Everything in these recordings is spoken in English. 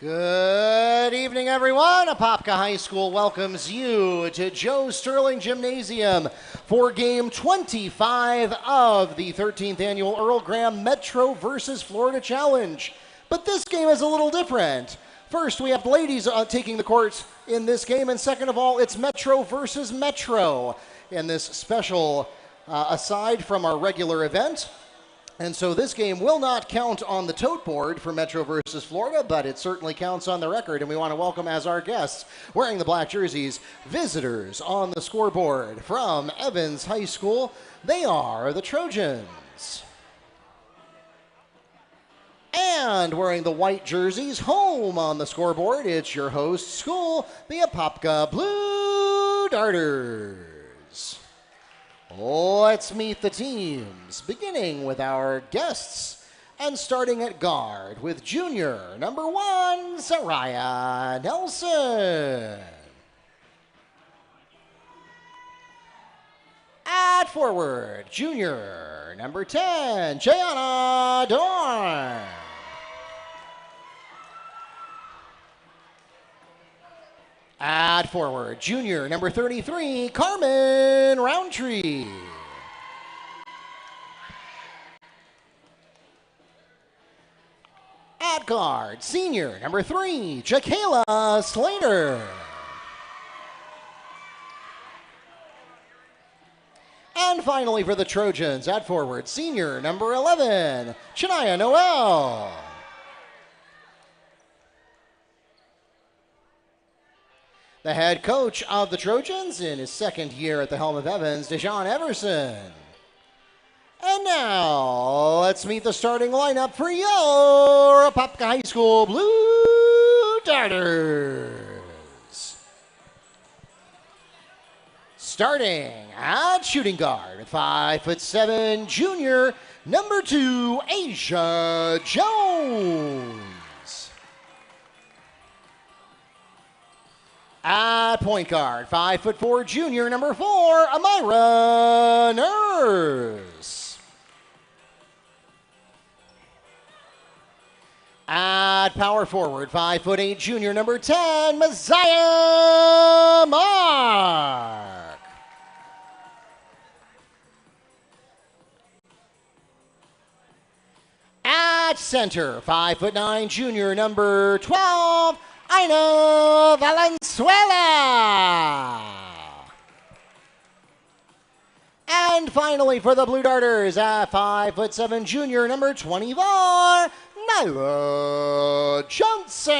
Good evening, everyone. Apopka High School welcomes you to Joe Sterling Gymnasium for Game 25 of the 13th Annual Earl Graham Metro versus Florida Challenge. But this game is a little different. First, we have ladies taking the court in this game, and second of all, it's Metro versus Metro in this special aside from our regular event. And so this game will not count on the tote board for Metro versus Florida, but it certainly counts on the record. And we want to welcome as our guests, wearing the black jerseys, visitors on the scoreboard from Evans High School. They are the Trojans. And wearing the white jerseys, home on the scoreboard, it's your host school, the Apopka Blue Darters. Let's meet the teams, beginning with our guests and starting at guard with junior number 1, Saraya Nelson. At forward, junior number 10, Jayana Dorn. At forward, junior number 33, Carmen Roundtree. At guard, senior number 3, Jakayla Slater. And finally for the Trojans, at forward, senior number 11, Shania Noel. The head coach of the Trojans in his second year at the helm of Evans, Deshaun Everson. And now, let's meet the starting lineup for your Apopka High School Blue Darters. Starting at shooting guard at 5'7", junior number 2, Asia Jones. At point guard, 5'4", junior number 4, Amira Nurse. At power forward, 5'8", junior number 10, Messiah Mark. At center, 5'9", junior number 12, Aina Valenzuela. And finally for the Blue Darters at 5'7", junior number 24, Nyla Johnson.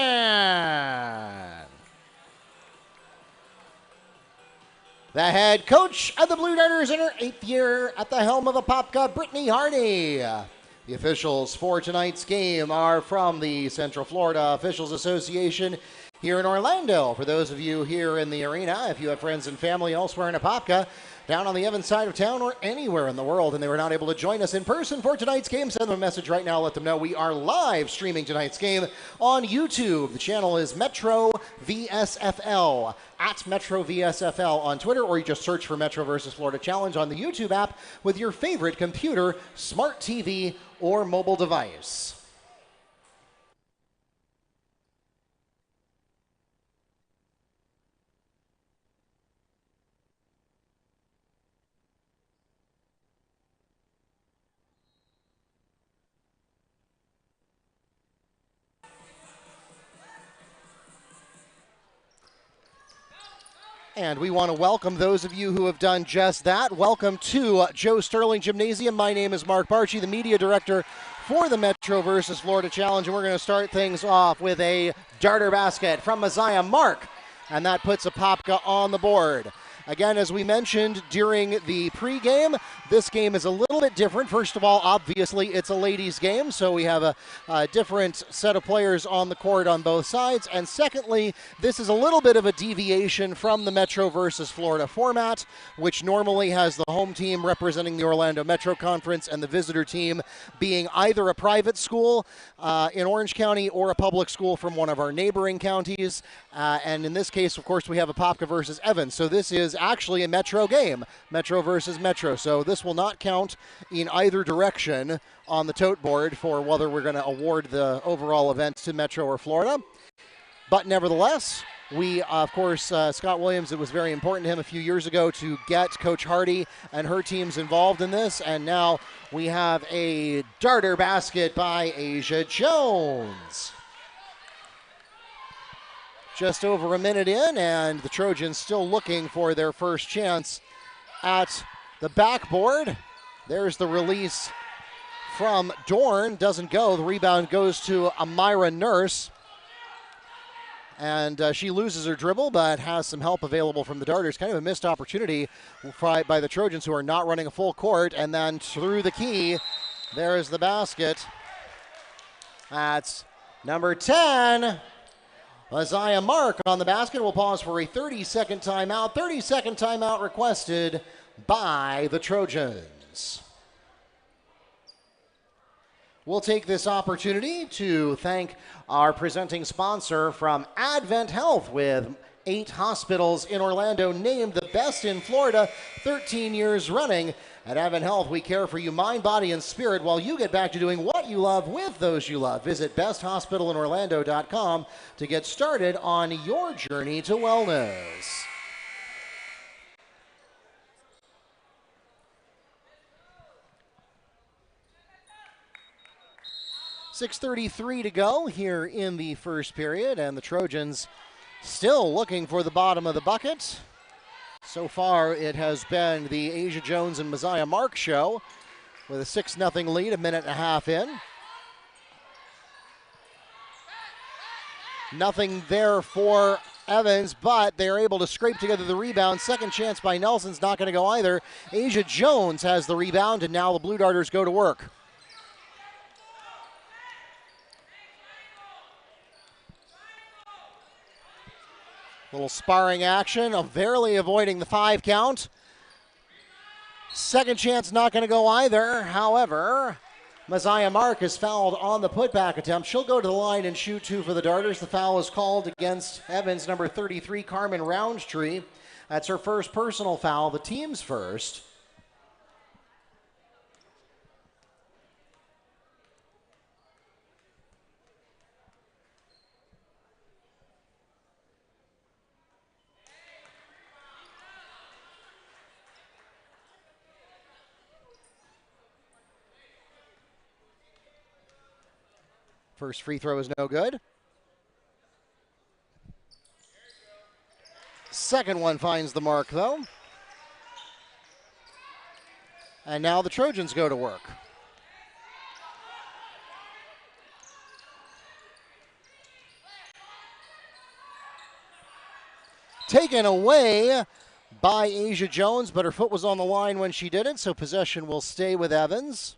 The head coach of the Blue Darters in her 8th year at the helm of Apopka, Brittany Hardy. The officials for tonight's game are from the Central Florida Officials Association here in Orlando. For those of you here in the arena, if you have friends and family elsewhere in Apopka, down on the Evans side of town or anywhere in the world, and they were not able to join us in person for tonight's game, send them a message right now. Let them know we are live streaming tonight's game on YouTube. The channel is Metro VSFL, at Metro VSFL on Twitter, or you just search for Metro versus Florida Challenge on the YouTube app with your favorite computer, smart TV, or mobile device. And we want to welcome those of you who have done just that. Welcome to Joe Sterling Gymnasium. My name is Mark Barchi, the media director for the Metro versus Florida Challenge. And we're going to start things off with a darter basket from Messiah Mark. And that puts Apopka on the board. Again, as we mentioned during the pregame, this game is a little bit different. First of all, obviously, it's a ladies' game, so we have a different set of players on the court on both sides. And secondly, this is a little bit of a deviation from the Metro versus Florida format, which normally has the home team representing the Orlando Metro Conference and the visitor team being either a private school in Orange County or a public school from one of our neighboring counties. And in this case, of course, we have Apopka versus Evans. So this is is actually a Metro game, Metro versus Metro. So this will not count in either direction on the tote board for whether we're going to award the overall event to Metro or Florida. But nevertheless, we, of course, Scott Williams, it was very important to him a few years ago to get Coach Hardy and her teams involved in this. And now we have a darter basket by Asia Jones. Just over a minute in, and the Trojans still looking for their first chance at the backboard. There's the release from Dorn. Doesn't go. The rebound goes to Amira Nurse. And she loses her dribble, but has some help available from the Darters. Kind of a missed opportunity by the Trojans, who are not running a full court. And then through the key, there's the basket. That's number 10. Isaiah Mark on the basket. We'll pause for a 30-second timeout. 30-second timeout requested by the Trojans. We'll take this opportunity to thank our presenting sponsor from Advent Health, with 8 hospitals in Orlando named the best in Florida 13 years running. At Advent Health, we care for you mind, body, and spirit while you get back to doing what you love with those you love. Visit besthospitalinorlando.com to get started on your journey to wellness. .6:33 to go here in the first period, and the Trojans still looking for the bottom of the bucket. So far, it has been the Asia Jones and Messiah Mark show with a 6-0 lead, a minute and a half in. Nothing there for Evans, but they're able to scrape together the rebound. Second chance by Nelson's not going to go either. Asia Jones has the rebound, and now the Blue Darters go to work. Little sparring action, barely avoiding the 5 count. Second chance not going to go either. However, Messiah Mark is fouled on the putback attempt. She'll go to the line and shoot 2 for the Darters. The foul is called against Evans, number 33, Carmen Roundtree. That's her first personal foul, the team's first. First free throw is no good. Second one finds the mark, though. And now the Trojans go to work. Taken away by Asia Jones, but her foot was on the line when she did it, so possession will stay with Evans.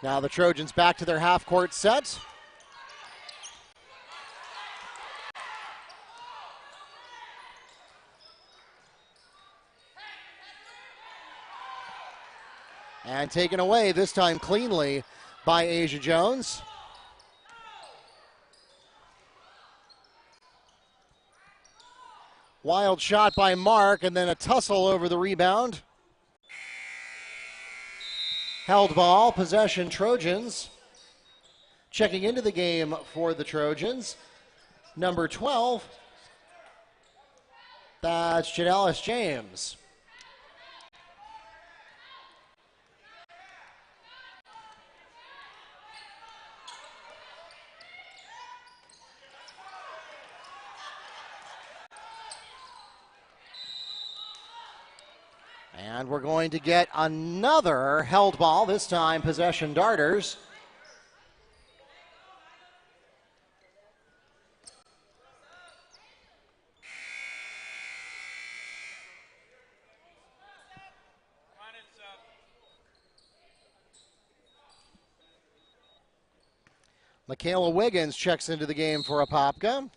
Now the Trojans back to their half-court set. And taken away, this time cleanly, by Asia Jones. Wild shot by Mark, and then a tussle over the rebound. Held ball, possession, Trojans. Checking into the game for the Trojans, number 12, that's Janelis James. And we're going to get another held ball, this time possession Darters. Michaela Wiggins checks into the game for Apopka.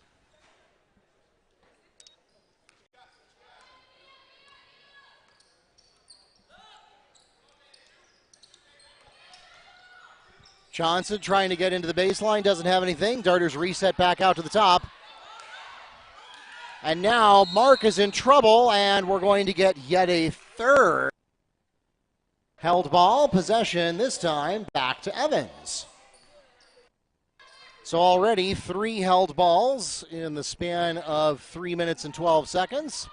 Johnson trying to get into the baseline, doesn't have anything. Darters reset back out to the top. And now Mark is in trouble, and we're going to get yet a third held ball. Possession this time back to Evans. So already 3 held balls in the span of 3 minutes and 12 seconds.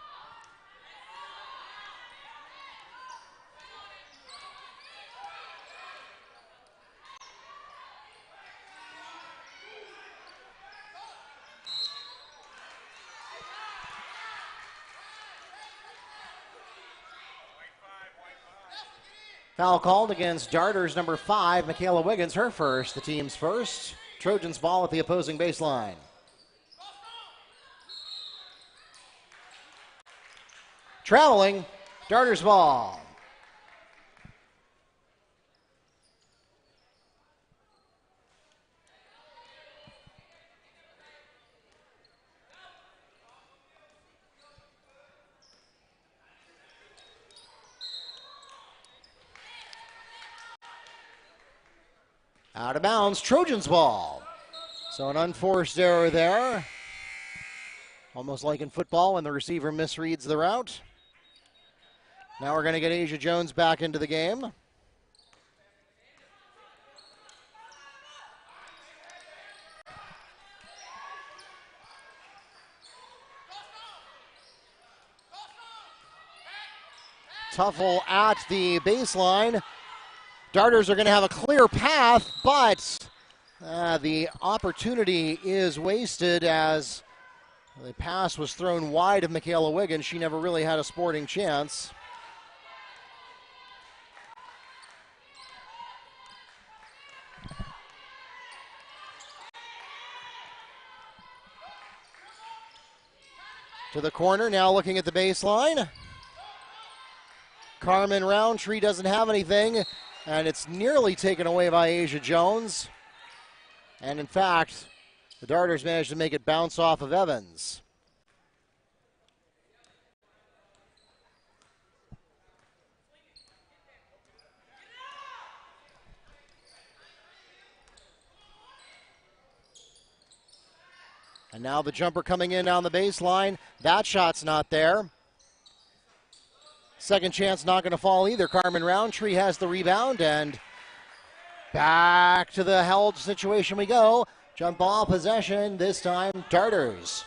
Foul called against Darters number 5, Michaela Wiggins, her first, the team's first. Trojans ball at the opposing baseline. Traveling, Darters ball. Out of bounds, Trojans ball. So an unforced error there. Almost like in football when the receiver misreads the route. Now we're going to get Asia Jones back into the game. Tuffle at the baseline. Darters are going to have a clear path, but the opportunity is wasted as the pass was thrown wide of Michaela Wiggins. She never really had a sporting chance. To the corner, now looking at the baseline. Carmen Roundtree doesn't have anything, and it's nearly taken away by Asia Jones. And in fact, the Darters managed to make it bounce off of Evans. And now the jumper coming in down the baseline. That shot's not there. Second chance not going to fall either. Carmen Roundtree has the rebound, and back to the held situation we go. Jump ball possession, this time Darters.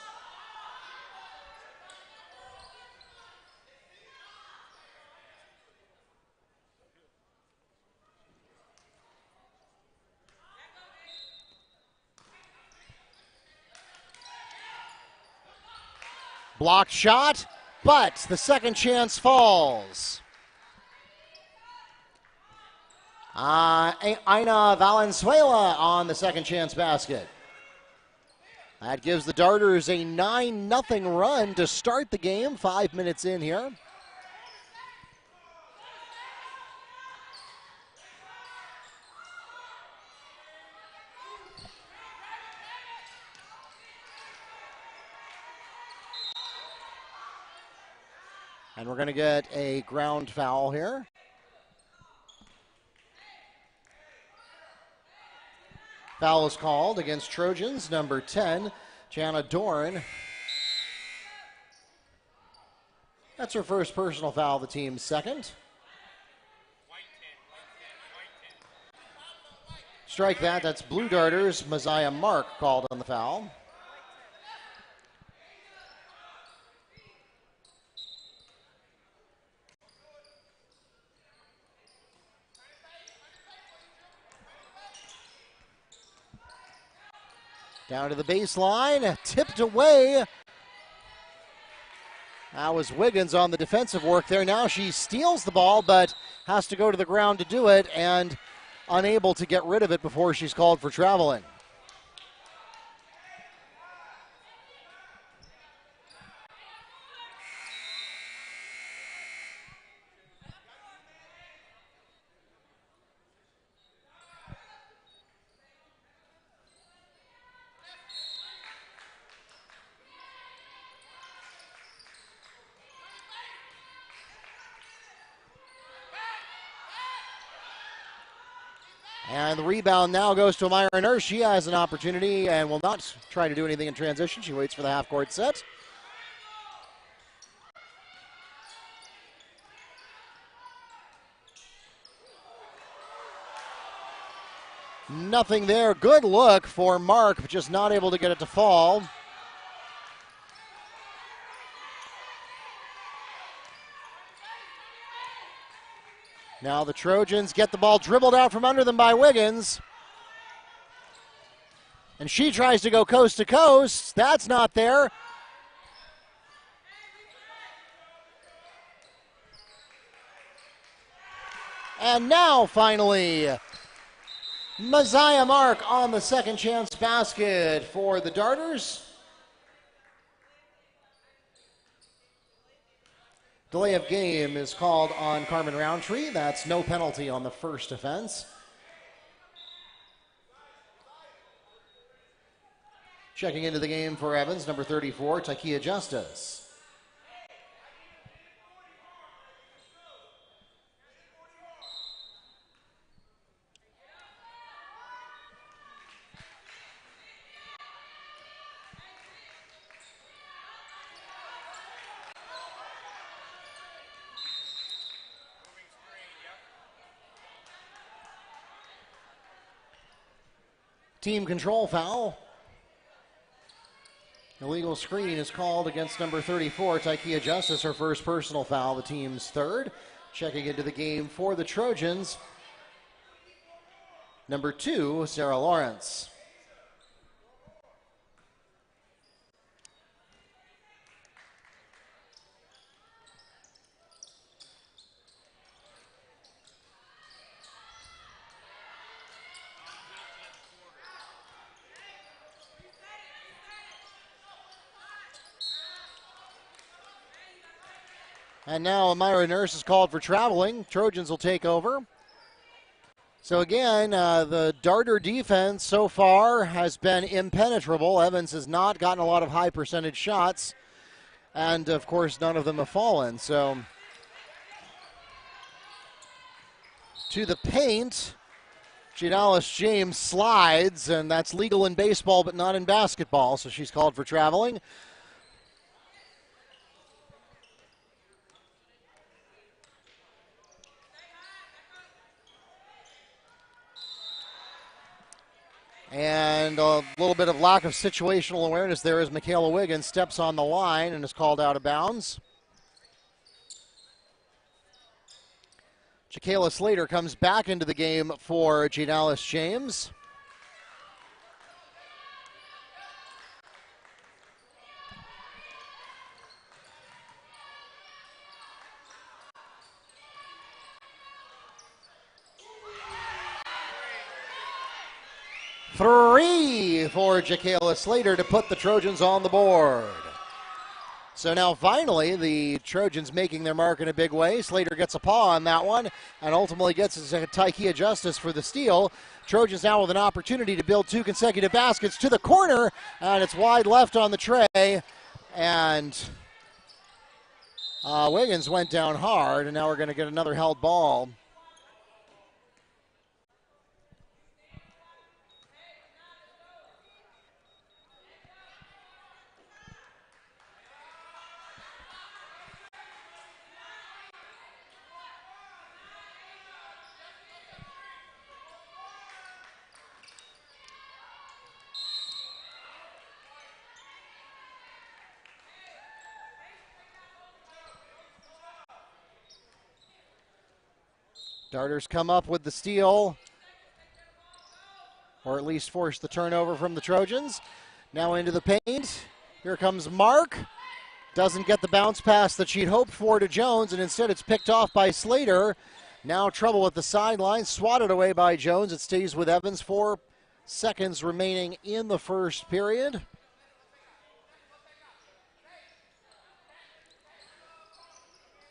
Blocked shot, but the second chance falls. Aina Valenzuela on the second chance basket. That gives the Darters a 9-0 run to start the game, 5 minutes in here. And we're going to get a ground foul here. Foul is called against Trojans, number 10, Jana Dorn. That's her first personal foul, the team's second. Strike that, that's Blue Darters, Messiah Mark called on the foul. Down to the baseline, tipped away. That was Wiggins on the defensive work there. Now she steals the ball, but has to go to the ground to do it, and unable to get rid of it before she's called for traveling. And the rebound now goes to Amira Nurse. She has an opportunity and will not try to do anything in transition. She waits for the half-court set. Nothing there. Good look for Mark, but just not able to get it to fall. Now the Trojans get the ball dribbled out from under them by Wiggins. And she tries to go coast to coast. That's not there. And now finally, Messiah Mark on the second chance basket for the Darters. Delay of game is called on Carmen Roundtree. That's no penalty on the first offense. Checking into the game for Evans, number 34, Tykia Justice. Team control foul. Illegal screen is called against number 34, Tykia Justice, her first personal foul, the team's third. Checking into the game for the Trojans, number 2, Sarah Lawrence. And now Amira Nurse is called for traveling. Trojans will take over. So again, the Darter defense so far has been impenetrable. Evans has not gotten a lot of high percentage shots. And of course, none of them have fallen. So to the paint, Gidalis James slides, and that's legal in baseball but not in basketball. So she's called for traveling. And a little bit of lack of situational awareness there as Michaela Wiggins steps on the line and is called out of bounds. Jaquela Slater comes back into the game for Gidalis James. Three for Jaquela Slater to put the Trojans on the board. So now finally the Trojans making their mark in a big way. Slater gets a paw on that one and ultimately gets Tykia Justice for the steal. Trojans now with an opportunity to build 2 consecutive baskets to the corner, and it's wide left on the tray. And Wiggins went down hard, and now we're going to get another held ball. Darters come up with the steal, or at least force the turnover from the Trojans. Now into the paint. Here comes Mark. Doesn't get the bounce pass that she'd hoped for to Jones, and instead it's picked off by Slater. Now trouble at the sideline, swatted away by Jones. It stays with Evans. 4 seconds remaining in the first period.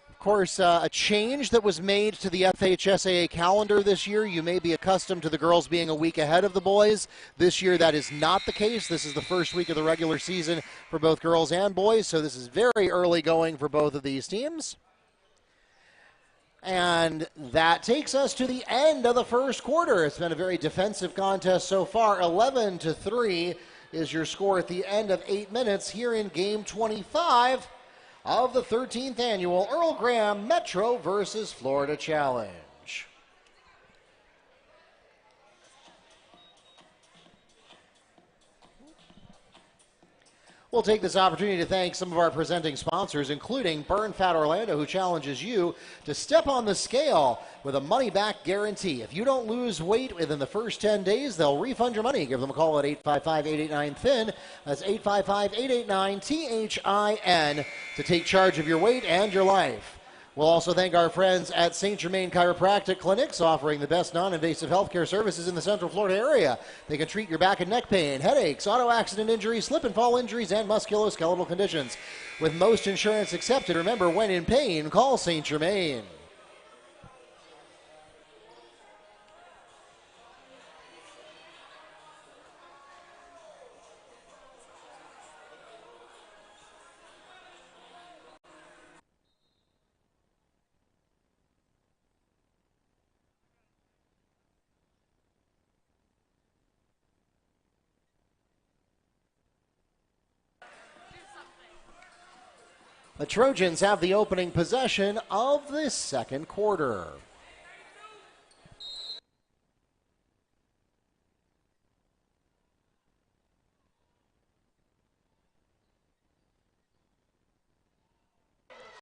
Of course, a change that was made to the FHSAA calendar this year. You may be accustomed to the girls being a week ahead of the boys. This year, that is not the case. This is the first week of the regular season for both girls and boys, so this is very early going for both of these teams. And that takes us to the end of the first quarter. It's been a very defensive contest so far. 11-3 is your score at the end of 8 minutes here in game 25 of the 13th annual Earl Graham Metro versus Florida Challenge. We'll take this opportunity to thank some of our presenting sponsors, including Burn Fat Orlando, who challenges you to step on the scale with a money-back guarantee. If you don't lose weight within the first 10 days, they'll refund your money. Give them a call at 855-889-THIN. That's 855-889-THIN to take charge of your weight and your life. We'll also thank our friends at St. Germain Chiropractic Clinics, offering the best non-invasive healthcare services in the Central Florida area. They can treat your back and neck pain, headaches, auto accident injuries, slip and fall injuries, and musculoskeletal conditions. With most insurance accepted, remember, when in pain, call St. Germain. The Trojans have the opening possession of the second quarter.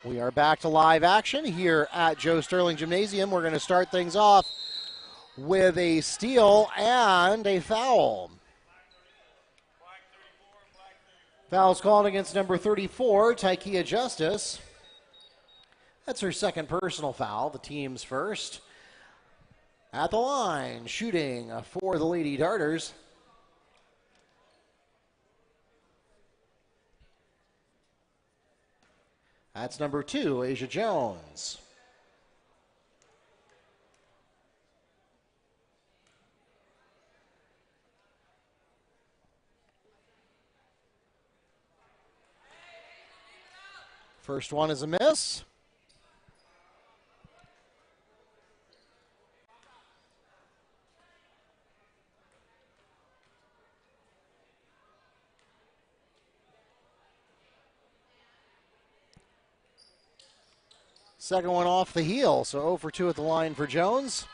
We are back to live action here at Joe Sterling Gymnasium. We're going to start things off with a steal and a foul. Foul's called against number 34, Tykia Justice. That's her second personal foul, the team's first. At the line, shooting for the Lady Darters. That's number 2, Asia Jones. First one is a miss. Second one off the heel, so 0 for 2 at the line for Jones.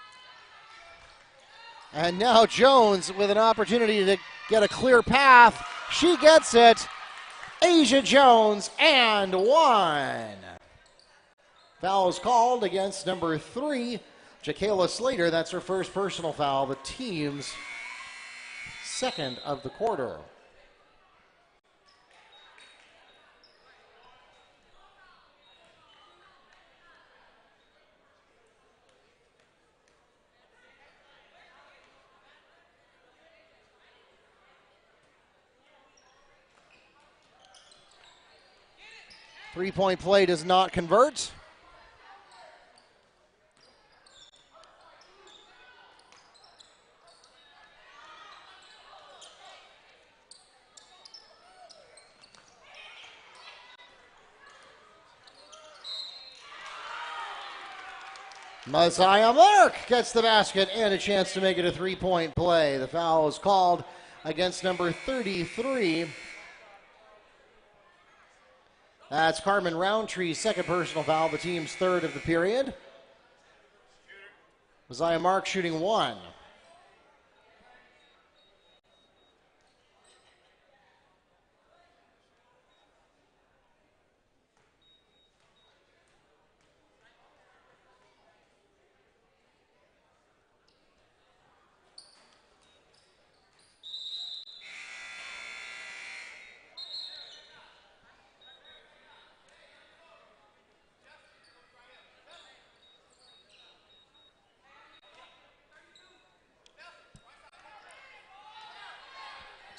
And now Jones with an opportunity to get a clear path. She gets it. Asia Jones and 1. Foul is called against number 3, Jacayla Slater. That's her first personal foul, the team's second of the quarter. Three-point play does not convert. Messiah Mark gets the basket and a chance to make it a three-point play. The foul is called against number 33. That's Carmen Roundtree's second personal foul, the team's third of the period. Messiah Mark shooting 1.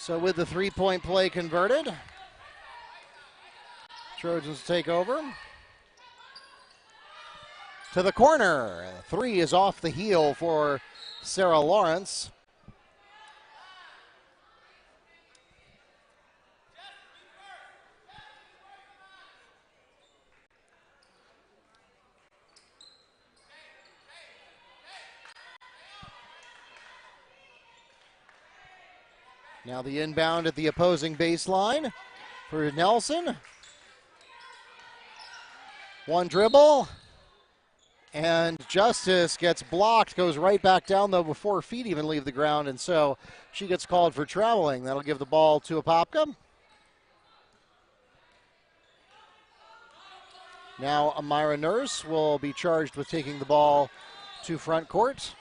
So with the three-point play converted, Trojans take over. To the corner. 3 is off the heel for Sarah Lawrence. Now the inbound at the opposing baseline for Nelson. One dribble, and Justice gets blocked, goes right back down though before her feet even leave the ground, and so she gets called for traveling. That'll give the ball to Apopka. Now Amira Nurse will be charged with taking the ball to front court.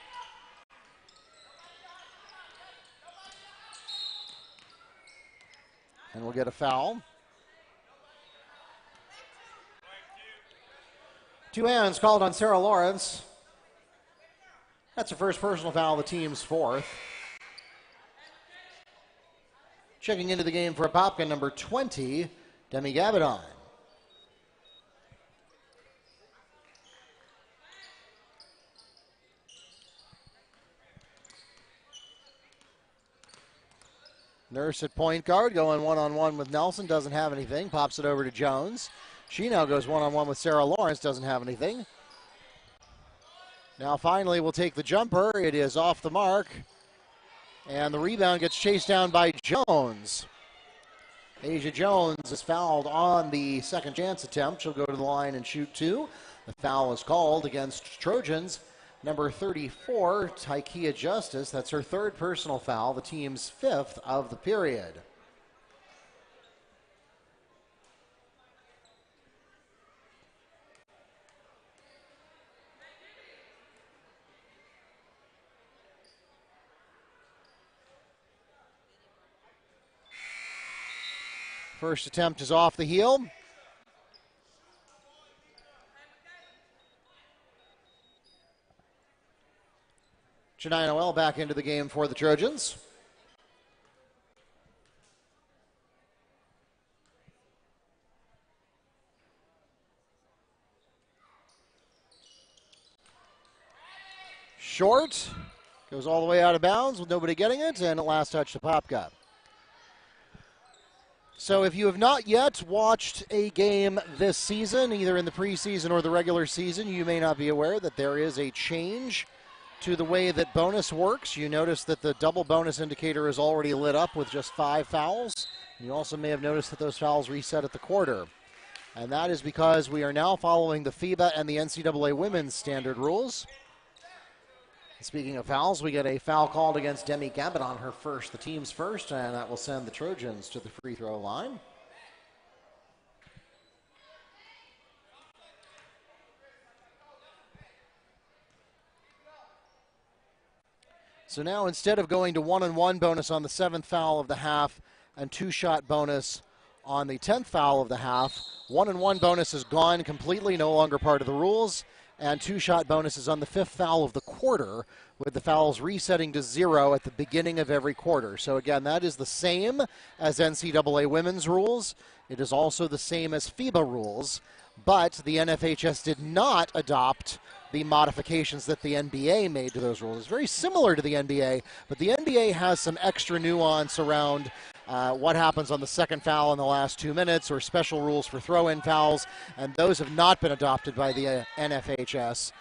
And we'll get a foul. Two hands called on Sarah Lawrence. That's her first personal foul, the team's fourth. Checking into the game for Apopka, number 20, Demi Gabadon. Nurse at point guard, going one-on-one with Nelson, doesn't have anything. Pops it over to Jones. She now goes one-on-one with Sarah Lawrence, doesn't have anything. Now finally will take the jumper. It is off the mark. And the rebound gets chased down by Jones. Asia Jones is fouled on the second chance attempt. She'll go to the line and shoot two. The foul is called against Trojans. Number 34, Tykia Justice. That's her third personal foul, the team's fifth of the period. First attempt is off the heel. Janai Noel back into the game for the Trojans. Short. Goes all the way out of bounds with nobody getting it, and at last touch to Apopka. So if you have not yet watched a game this season, either in the preseason or the regular season, you may not be aware that there is a change to the way that bonus works. You notice that the double bonus indicator is already lit up with just 5 fouls. You also may have noticed that those fouls reset at the quarter. And that is because we are now following the FIBA and the NCAA women's standard rules. Speaking of fouls, we get a foul called against Demi Gabadon, her first, the team's first, and that will send the Trojans to the free throw line. So now instead of going to 1-on-1 bonus on the 7th foul of the half and 2-shot bonus on the 10th foul of the half, 1-on-1 bonus is gone completely, no longer part of the rules, and 2-shot bonus is on the 5th foul of the quarter, with the fouls resetting to 0 at the beginning of every quarter. So again, that is the same as NCAA women's rules. It is also the same as FIBA rules, but the NFHS did not adopt the modifications that the NBA made to those rules. It's very similar to the NBA, but the NBA has some extra nuance around what happens on the second foul in the last 2 minutes, or special rules for throw-in fouls, and those have not been adopted by the NFHS.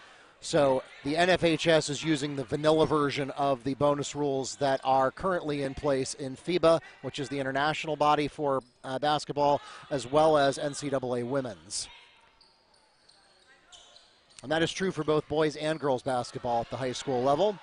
So the NFHS is using the vanilla version of the bonus rules that are currently in place in FIBA, which is the international body for basketball, as well as NCAA women's. And that is true for both boys and girls basketball at the high school level.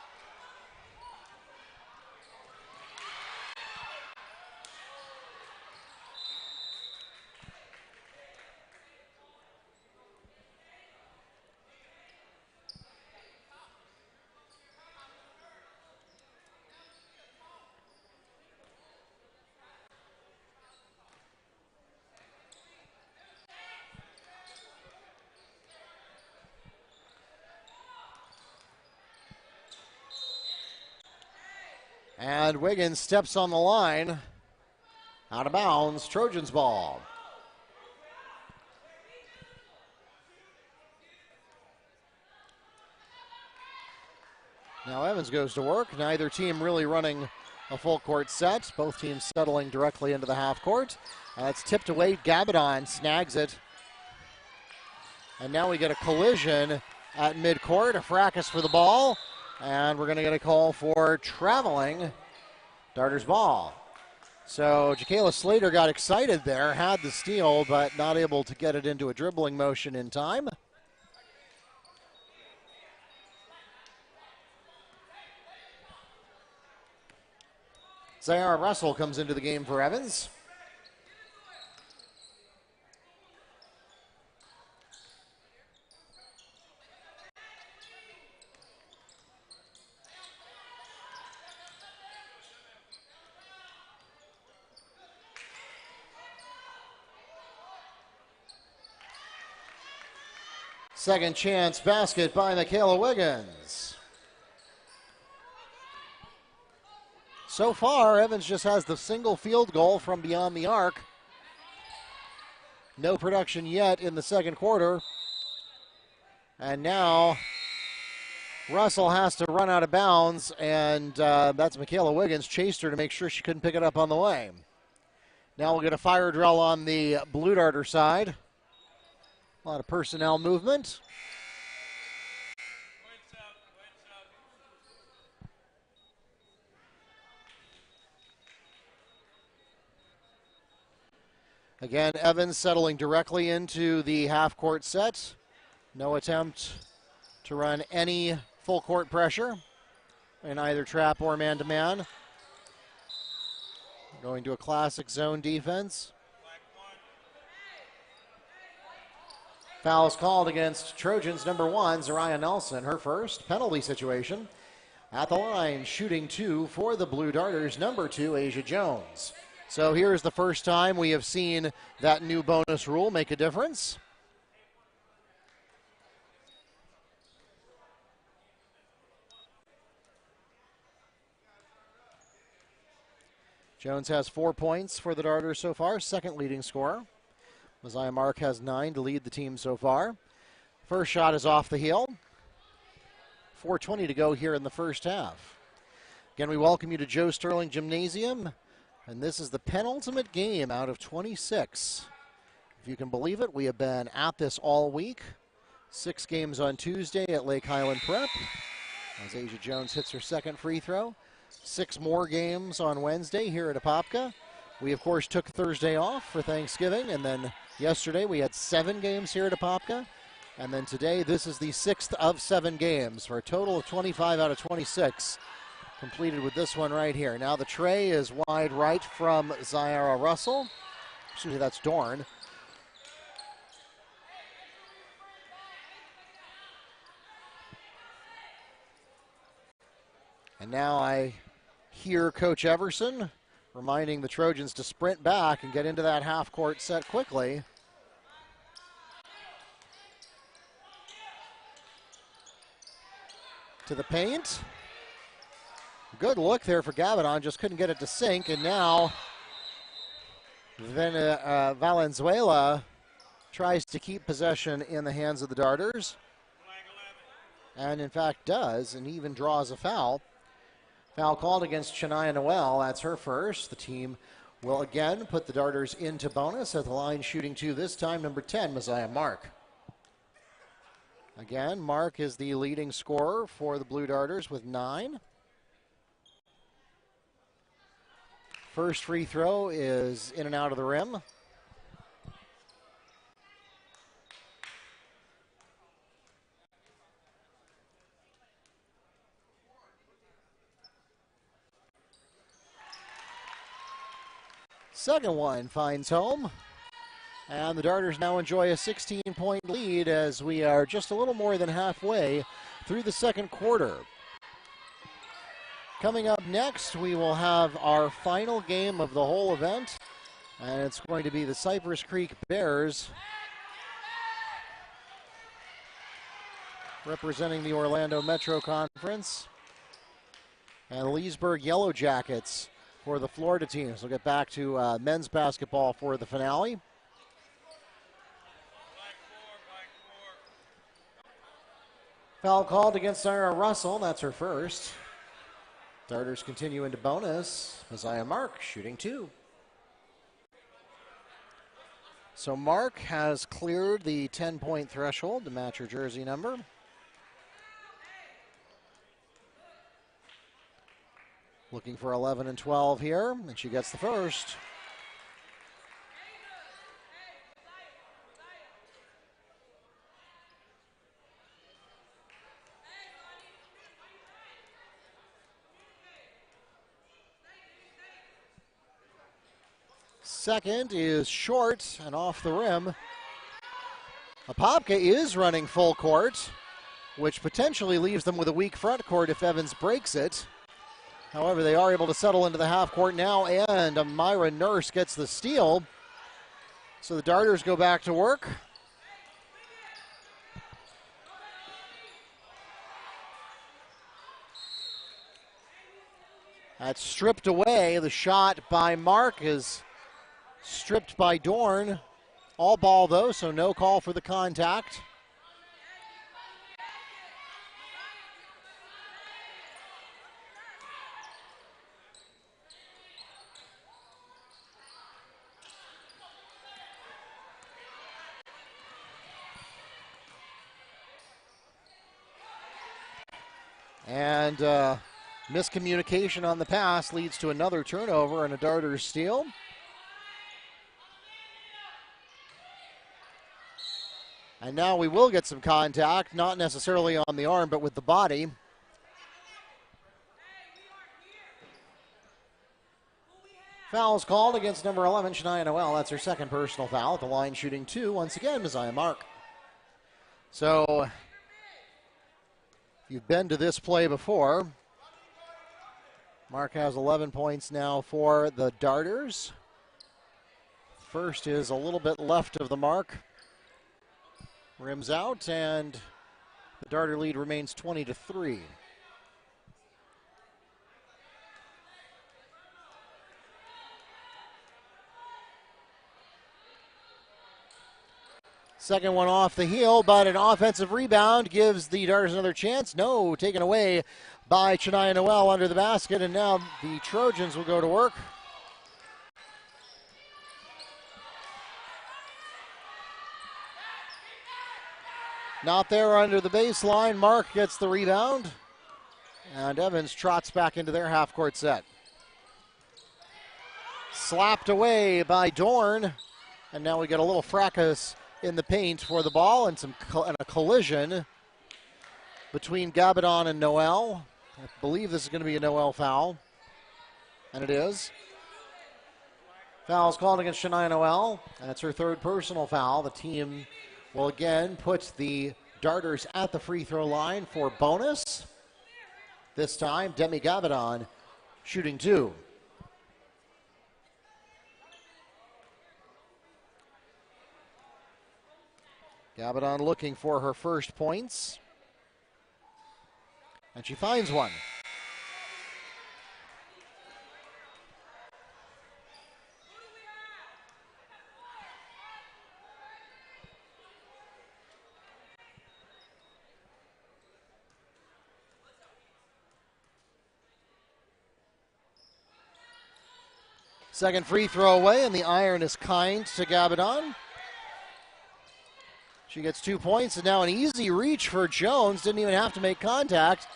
And Wiggins steps on the line. Out of bounds, Trojans ball. Now Evans goes to work. Neither team really running a full court set. Both teams settling directly into the half court. It's tipped away. Gabadon snags it. And now we get a collision at midcourt. A fracas for the ball. And we're going to get a call for traveling. Darters ball. So Jacayla Slater got excited there, had the steal, but not able to get it into a dribbling motion in time. Zayara Russell comes into the game for Evans. Second chance basket by Michaela Wiggins. So far, Evans just has the single field goal from beyond the arc. No production yet in the second quarter. And now Russell has to run out of bounds, and that's Michaela Wiggins. Chased her to make sure she couldn't pick it up on the way. Now we'll get a fire drill on the Blue Darter side. A lot of personnel movement. Again, Evans settling directly into the half-court set. No attempt to run any full-court pressure in either trap or man-to-man. Going to a classic zone defense. Fouls called against Trojans number 1, Zariah Nelson, her first penalty situation. At the line, shooting 2 for the Blue Darters, number 2, Asia Jones. So here's the first time we have seen that new bonus rule make a difference. Jones has 4 points for the Darters so far, second leading scorer. Messiah Mark has 9 to lead the team so far. First shot is off the heel. 4:20 to go here in the first half. Again, we welcome you to Joe Sterling Gymnasium, and this is the penultimate game out of 26. If you can believe it, we have been at this all week. 6 games on Tuesday at Lake Highland Prep, as Asia Jones hits her second free throw. 6 more games on Wednesday here at Apopka. We, of course, took Thursday off for Thanksgiving, and then yesterday we had 7 games here at Apopka. And then today, this is the 6th of 7 games for a total of 25 out of 26 completed with this one right here. Now the tray is wide right from Zayara Russell. Excuse me, that's Dorn. And now I hear Coach Everson reminding the Trojans to sprint back and get into that half-court set quickly. To the paint. Good look there for Gavinon, just couldn't get it to sink, and now Valenzuela tries to keep possession in the hands of the Darters, and in fact does, and even draws a foul. Foul called against Shania Noel, that's her first. The team will again put the Darters into bonus at the line, shooting 2 this time, number 10, Messiah Mark. Again, Mark is the leading scorer for the Blue Darters with 9. First free throw is in and out of the rim. Second one finds home. And the Darters now enjoy a 16-point lead as we are just a little more than halfway through the second quarter. Coming up next, we will have our final game of the whole event, and it's going to be the Cypress Creek Bears representing the Orlando Metro Conference, and Leesburg Yellow Jackets for the Florida teams. We'll get back to men's basketball for the finale. Foul called against Sarah Russell. That's her first. Darters continue into bonus. Messiah Mark shooting 2. So Mark has cleared the 10-point threshold to match her jersey number. Looking for 11 and 12 here, and she gets the first. Second is short and off the rim. Apopka is running full court, which potentially leaves them with a weak front court if Evans breaks it. However, they are able to settle into the half court now, and Myra Nurse gets the steal. So the Darters go back to work. That's stripped away. The shot by Mark is stripped by Dorn. All ball though, so no call for the contact. And miscommunication on the pass leads to another turnover and a Darters steal. And now we will get some contact, not necessarily on the arm, but with the body. Foul's called against number 11, Shania Noel. That's her second personal foul. At the line shooting 2, once again, Messiah Mark. So, you've been to this play before. Mark has 11 points now for the Darters. First is a little bit left of the mark. Rims out, and the Darter lead remains 20-3. Second one off the heel, but an offensive rebound gives the Darters another chance. No, taken away by Shania Noel under the basket, and now the Trojans will go to work. Not there under the baseline. Mark gets the rebound, and Evans trots back into their half-court set. Slapped away by Dorn, and now we get a little fracas in the paint for the ball and a collision between Gabadon and Noel. I believe this is going to be a Noel foul, and it is. Foul's called against Shania Noel, and it's her third personal foul. The team will again put the Darters at the free throw line for bonus. This time, Demi Gabadon shooting 2. Gabadon looking for her first points. And she finds one. Second free throw away, and the iron is kind to Gabadon. She gets 2 points, and now an easy reach for Jones. Didn't even have to make contact,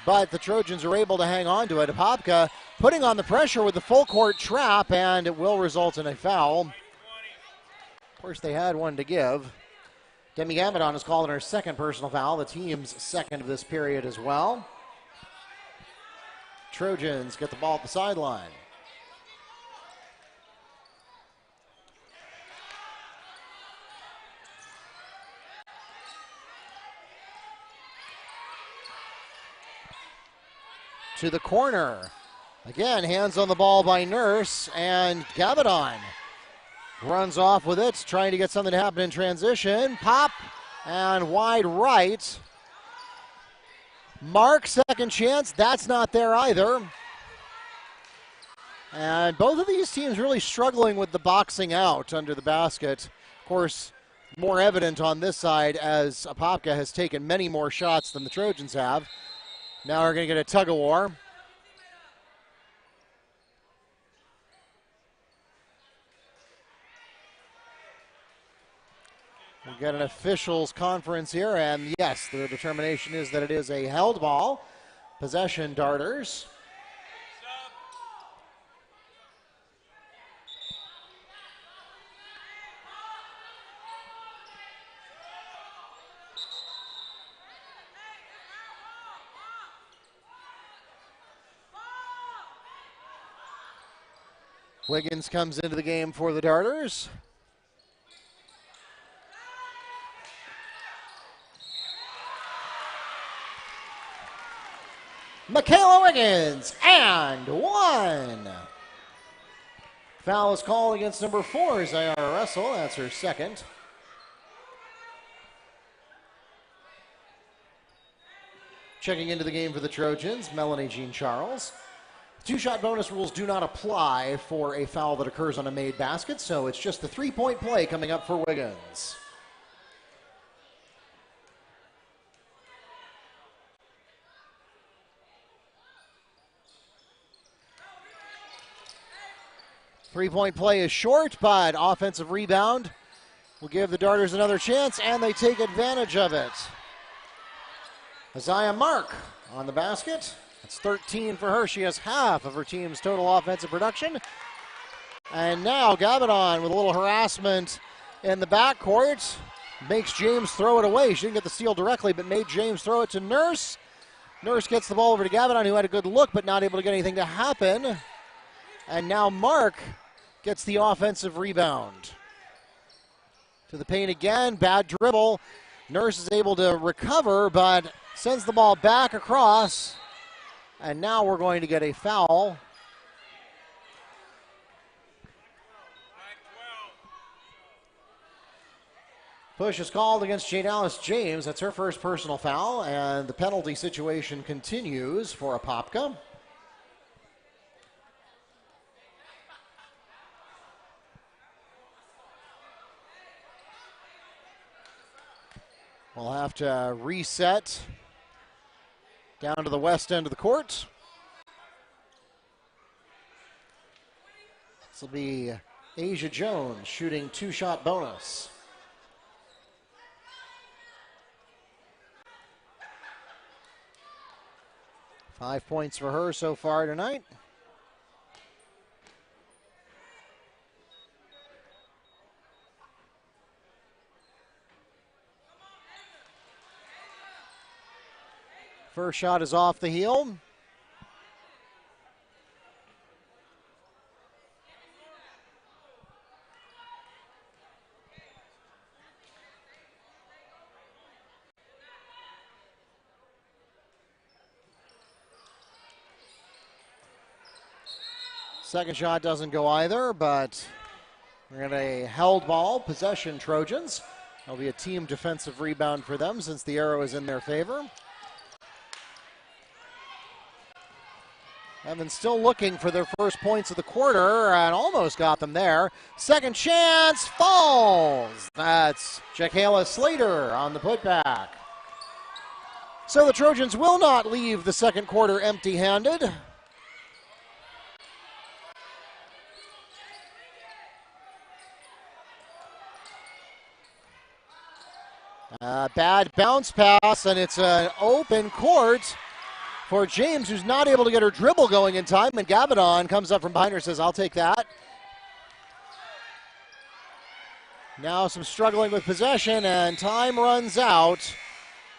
but the Trojans are able to hang on to it. Apopka putting on the pressure with the full court trap, and it will result in a foul. Of course, they had one to give. Demi Gabadon is calling her second personal foul, the team's second of this period as well. Trojans get the ball at the sideline. To the corner. Again, hands on the ball by Nurse, and Gabadon runs off with it, trying to get something to happen in transition. Pop, and wide right. Mark, second chance. That's not there either. And both of these teams really struggling with the boxing out under the basket. Of course, more evident on this side as Apopka has taken many more shots than the Trojans have. Now we're going to get a tug-of-war. We'll get an officials conference here, and yes, the determination is that it is a held ball. Possession, Darters. Wiggins comes into the game for the Darters. Michaela Wiggins, and one. Foul is called against number 4, Zayara Russell. That's her second. Checking into the game for the Trojans, Melanie Jean Charles. Two-shot bonus rules do not apply for a foul that occurs on a made basket, so it's just the three-point play coming up for Wiggins. Three-point play is short, but offensive rebound will give the Darters another chance, and they take advantage of it. Isaiah Mark on the basket. That's 13 for her. She has half of her team's total offensive production. And now Gabadon with a little harassment in the backcourt. Makes James throw it away. She didn't get the steal directly, but made James throw it to Nurse. Nurse gets the ball over to Gabadon, who had a good look, but not able to get anything to happen. And now Mark gets the offensive rebound. To the paint again, bad dribble. Nurse is able to recover, but sends the ball back across. And now we're going to get a foul. Push is called against Jade Alice James. That's her first personal foul, and the penalty situation continues for Apopka. We'll have to reset down to the west end of the court. This will be Asia Jones shooting two-shot bonus. Five points for her so far tonight. First shot is off the heel. Second shot doesn't go either, but we're going to held ball, possession Trojans. That'll be a team defensive rebound for them since the arrow is in their favor. Evans still looking for their first points of the quarter and almost got them there. Second chance falls. That's Jacqueline Slater on the putback. So the Trojans will not leave the second quarter empty-handed. Bad bounce pass, and it's an open court for James, who's not able to get her dribble going in time, and Gabadon comes up from behind her and says, I'll take that. Now some struggling with possession, and time runs out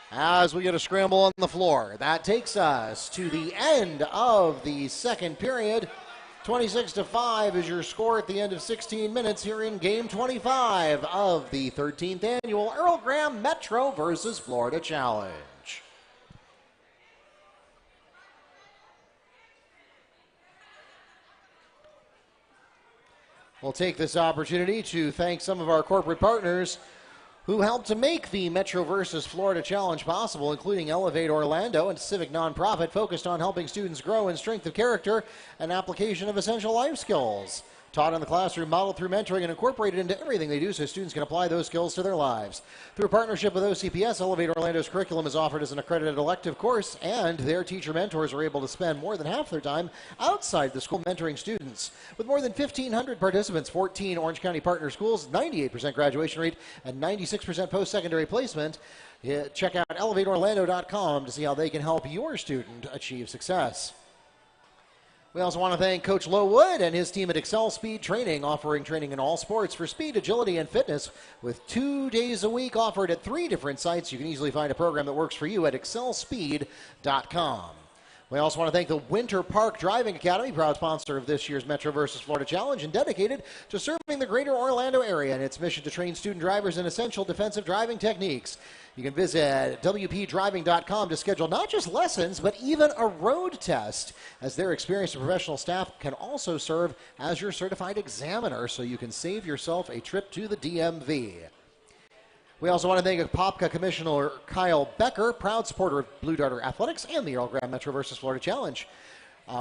as we get a scramble on the floor. That takes us to the end of the second period. 26-5 is your score at the end of 16 minutes here in Game 25 of the 13th Annual Earl Graham Metro versus Florida Challenge. We'll take this opportunity to thank some of our corporate partners who helped to make the Metro versus Florida Challenge possible, including Elevate Orlando, a civic nonprofit focused on helping students grow in strength of character and application of essential life skills. Taught in the classroom, modeled through mentoring, and incorporated into everything they do so students can apply those skills to their lives. Through a partnership with OCPS, Elevate Orlando's curriculum is offered as an accredited elective course, and their teacher mentors are able to spend more than half their time outside the school mentoring students. With more than 1,500 participants, 14 Orange County partner schools, 98% graduation rate, and 96% post-secondary placement, check out elevateorlando.com to see how they can help your student achieve success. We also want to thank Coach Lowood and his team at Excel Speed Training, offering training in all sports for speed, agility, and fitness with 2 days a week offered at 3 different sites. You can easily find a program that works for you at excelspeed.com. We also want to thank the Winter Park Driving Academy, proud sponsor of this year's Metro vs. Florida Challenge and dedicated to serving the greater Orlando area and its mission to train student drivers in essential defensive driving techniques. You can visit WPDriving.com to schedule not just lessons, but even a road test, as their experienced and professional staff can also serve as your certified examiner, so you can save yourself a trip to the DMV. We also want to thank Apopka Commissioner Kyle Becker, proud supporter of Blue Darter Athletics and the Earl Graham Metro vs. Florida Challenge.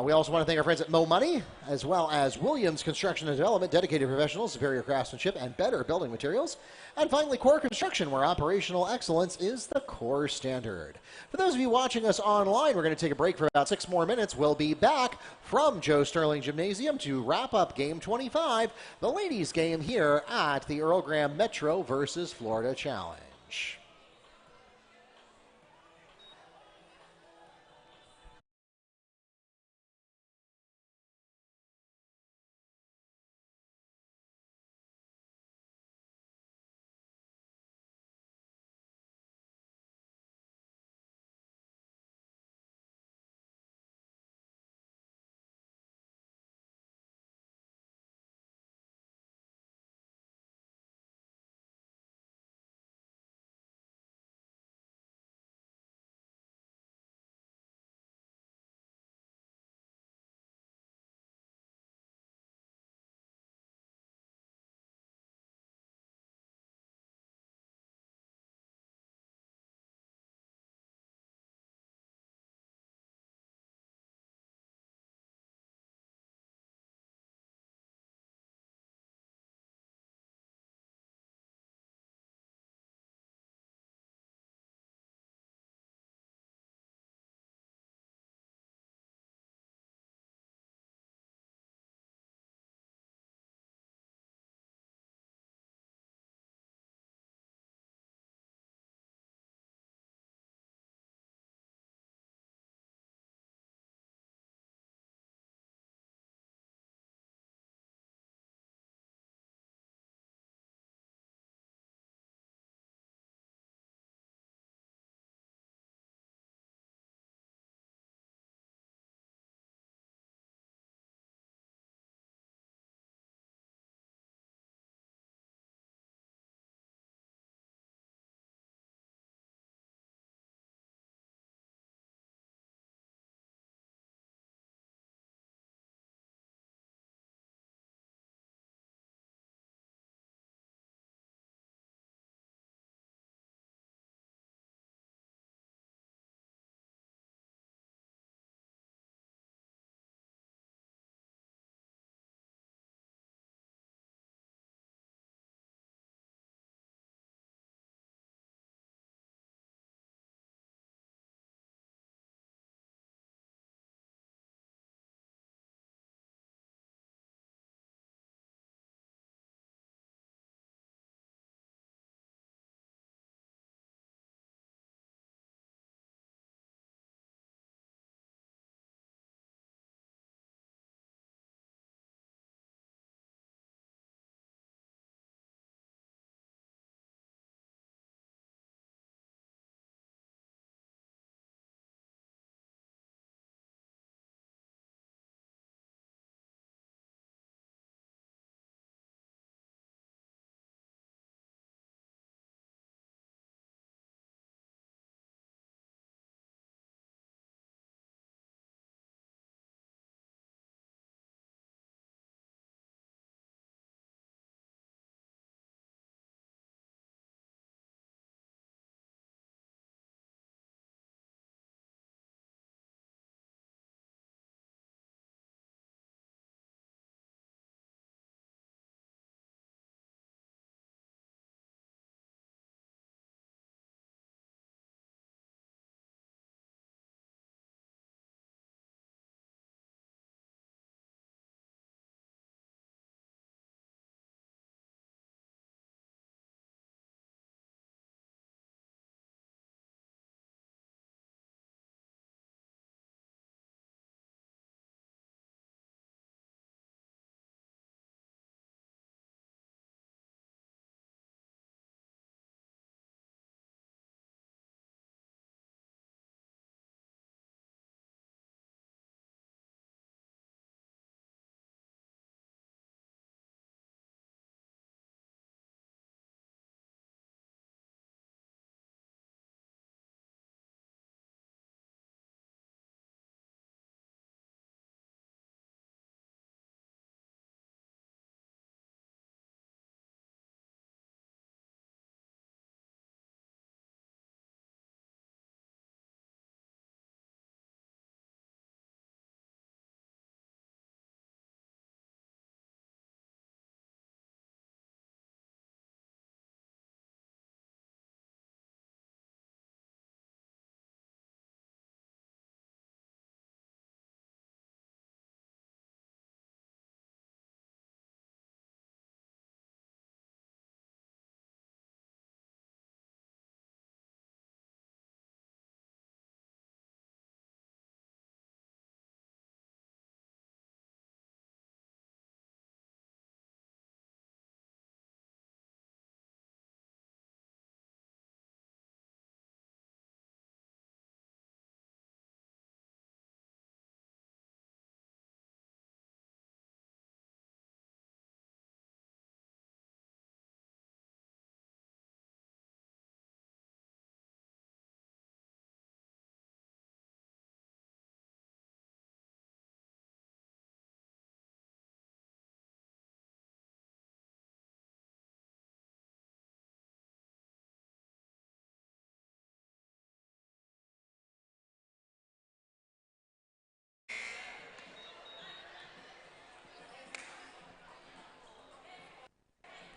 We also want to thank our friends at Mo Money, as well as Williams Construction and Development, dedicated professionals, superior craftsmanship, and better building materials. And finally, Core Construction, where operational excellence is the core standard. For those of you watching us online, we're going to take a break for about 6 more minutes. We'll be back from Joe Sterling Gymnasium to wrap up Game 25, the ladies' game here at the Earl Graham Metro vs. Florida Challenge.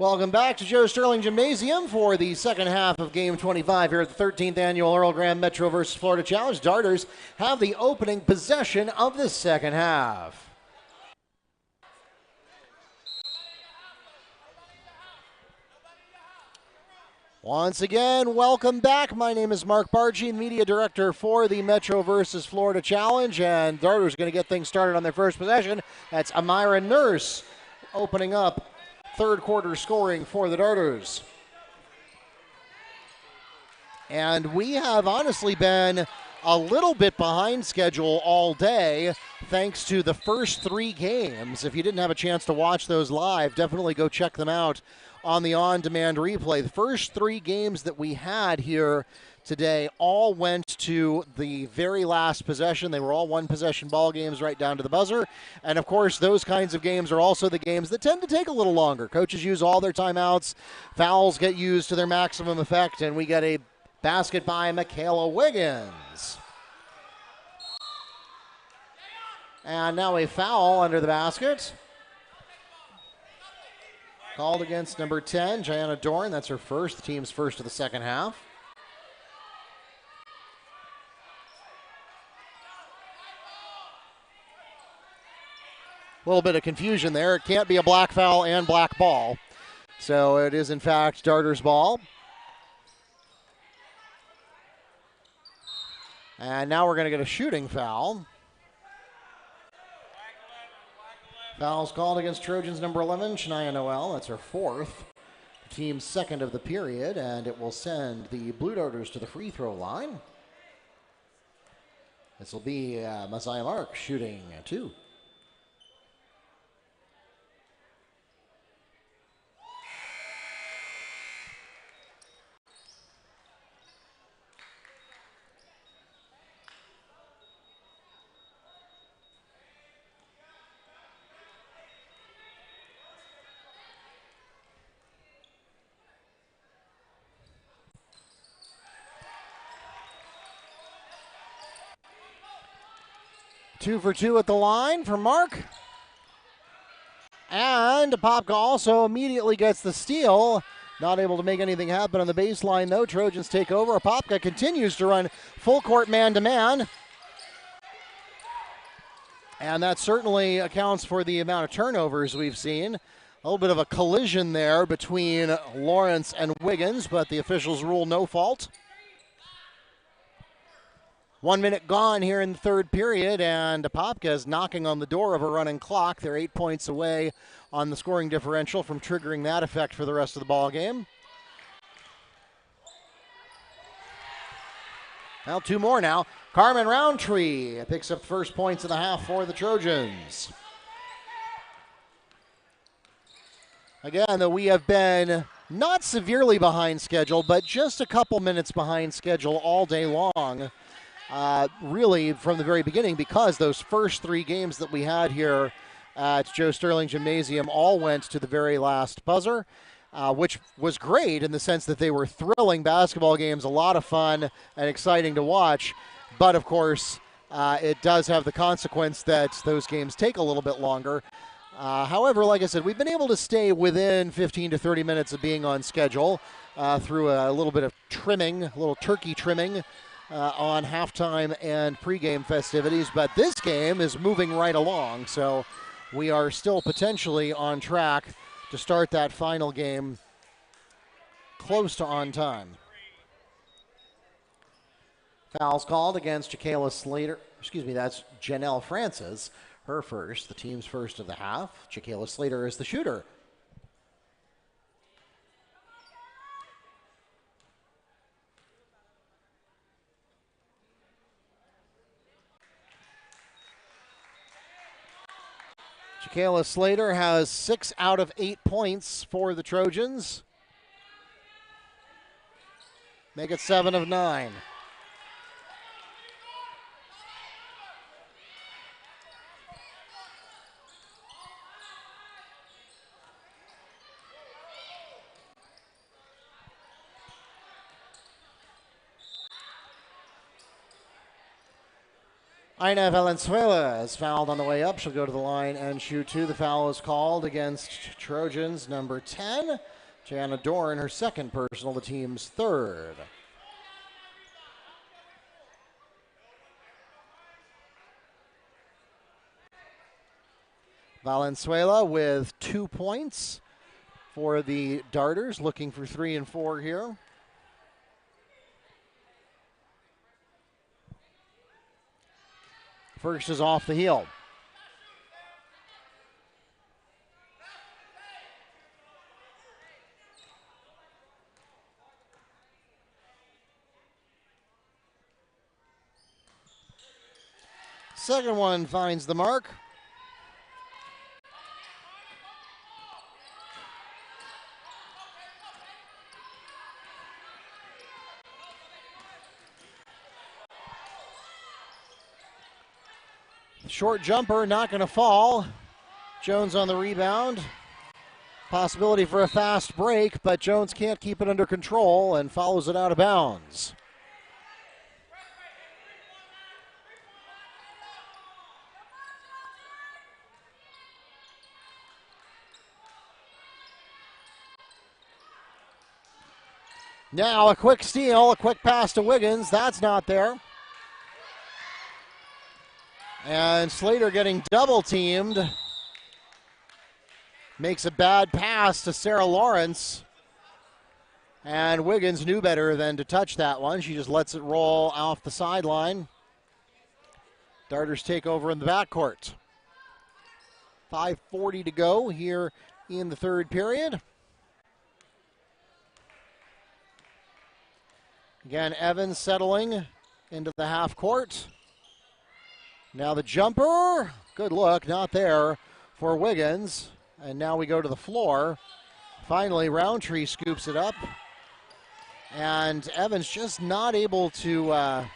Welcome back to Joe Sterling Gymnasium for the second half of Game 25 here at the 13th Annual Earl Graham Metro versus Florida Challenge. Darters have the opening possession of the second half. Once again, welcome back. My name is Mark Barchi, Media Director for the Metro versus Florida Challenge, and Darters going to get things started on their first possession. That's Amira Nurse opening up third quarter scoring for the Darters. And we have honestly been a little bit behind schedule all day thanks to the first three games. If you didn't have a chance to watch those live, definitely go check them out on the on-demand replay. The first three games that we had here today all went to the very last possession. They were all one-possession ball games right down to the buzzer. And, of course, those kinds of games are also the games that tend to take a little longer. Coaches use all their timeouts. Fouls get used to their maximum effect, and we get a basket by Michaela Wiggins. And now a foul under the basket. Called against number 10, Gianna Dorn. That's her first, the team's first of the second half. A little bit of confusion there. It can't be a black foul and black ball. So it is, in fact, Darters' ball. And now we're going to get a shooting foul. Foul's called against Trojans number 11, Shania Noel. That's her fourth. The team's second of the period, and it will send the Blue Darters to the free throw line. This will be Messiah Mark shooting two. Two for two at the line for Mark. And Apopka also immediately gets the steal. Not able to make anything happen on the baseline, though. Trojans take over. Apopka continues to run full court man-to-man. And that certainly accounts for the amount of turnovers we've seen. A little bit of a collision there between Lawrence and Wiggins, but the officials rule no fault. 1 minute gone here in the third period, and Apopka is knocking on the door of a running clock. They're 8 points away on the scoring differential from triggering that effect for the rest of the ball game. Well, two more now. Carmen Roundtree picks up the first points of the half for the Trojans. Again, though, we have been not severely behind schedule, but just a couple minutes behind schedule all day long. Really from the very beginning, because those first three games that we had here at Joe Sterling Gymnasium all went to the very last buzzer, which was great in the sense that they were thrilling basketball games, a lot of fun and exciting to watch. But, of course, it does have the consequence that those games take a little bit longer. However, like I said, we've been able to stay within 15 to 30 minutes of being on schedule through a little bit of trimming, a little turkey trimming, on halftime and pregame festivities, but this game is moving right along, so we are still potentially on track to start that final game close to on time. Fouls called against Jacayla Slater. That's Janelle Francis, her first, the team's first of the half. Jacayla Slater is the shooter. Jacayla Slater has 6 out of 8 points for the Trojans. Make it 7 of 9. Aina Valenzuela is fouled on the way up. She'll go to the line and shoot two. The foul is called against Trojans number 10. Jana Dorn, her second personal, the team's third. Valenzuela with 2 points for the Darters, looking for 3 and 4 here. First is off the heel. Second one finds the mark. Short jumper, not going to fall. Jones on the rebound. Possibility for a fast break, but Jones can't keep it under control and follows it out of bounds. Now a quick steal, a quick pass to Wiggins. That's not there. And Slater getting double teamed. Makes a bad pass to Sarah Lawrence. And Wiggins knew better than to touch that one. She just lets it roll off the sideline. Darters take over in the backcourt. 5:40 to go here in the third period. Again, Evans settling into the half court. Now the jumper, good look, not there for Wiggins. And now we go to the floor. Finally, Roundtree scoops it up. And Evans just not able to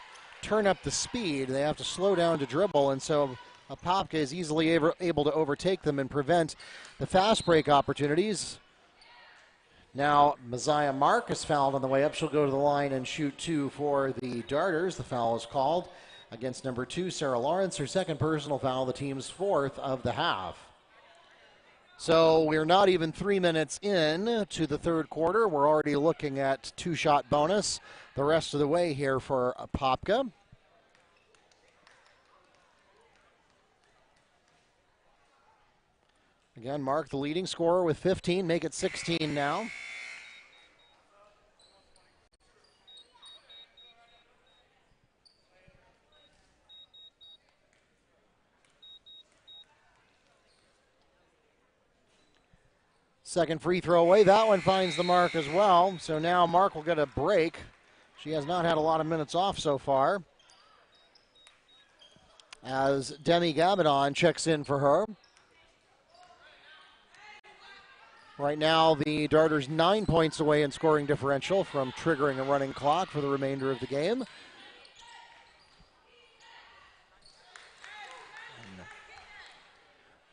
turn up the speed. They have to slow down to dribble, and so Apopka is easily able to overtake them and prevent the fast break opportunities. Now, Messiah Mark is fouled on the way up. She'll go to the line and shoot two for the Darters. The foul is called against number 2, Sarah Lawrence. Her second personal foul, the team's fourth of the half. So we're not even 3 minutes in to the third quarter. We're already looking at 2-shot bonus the rest of the way here for Apopka. Again, Mark, the leading scorer with 15, make it 16 now. Second free throw away. That one finds the mark as well. So now Mark will get a break. She has not had a lot of minutes off so far, as Demi Gabadon checks in for her. Right now, the Darters 9 points away in scoring differential from triggering a running clock for the remainder of the game.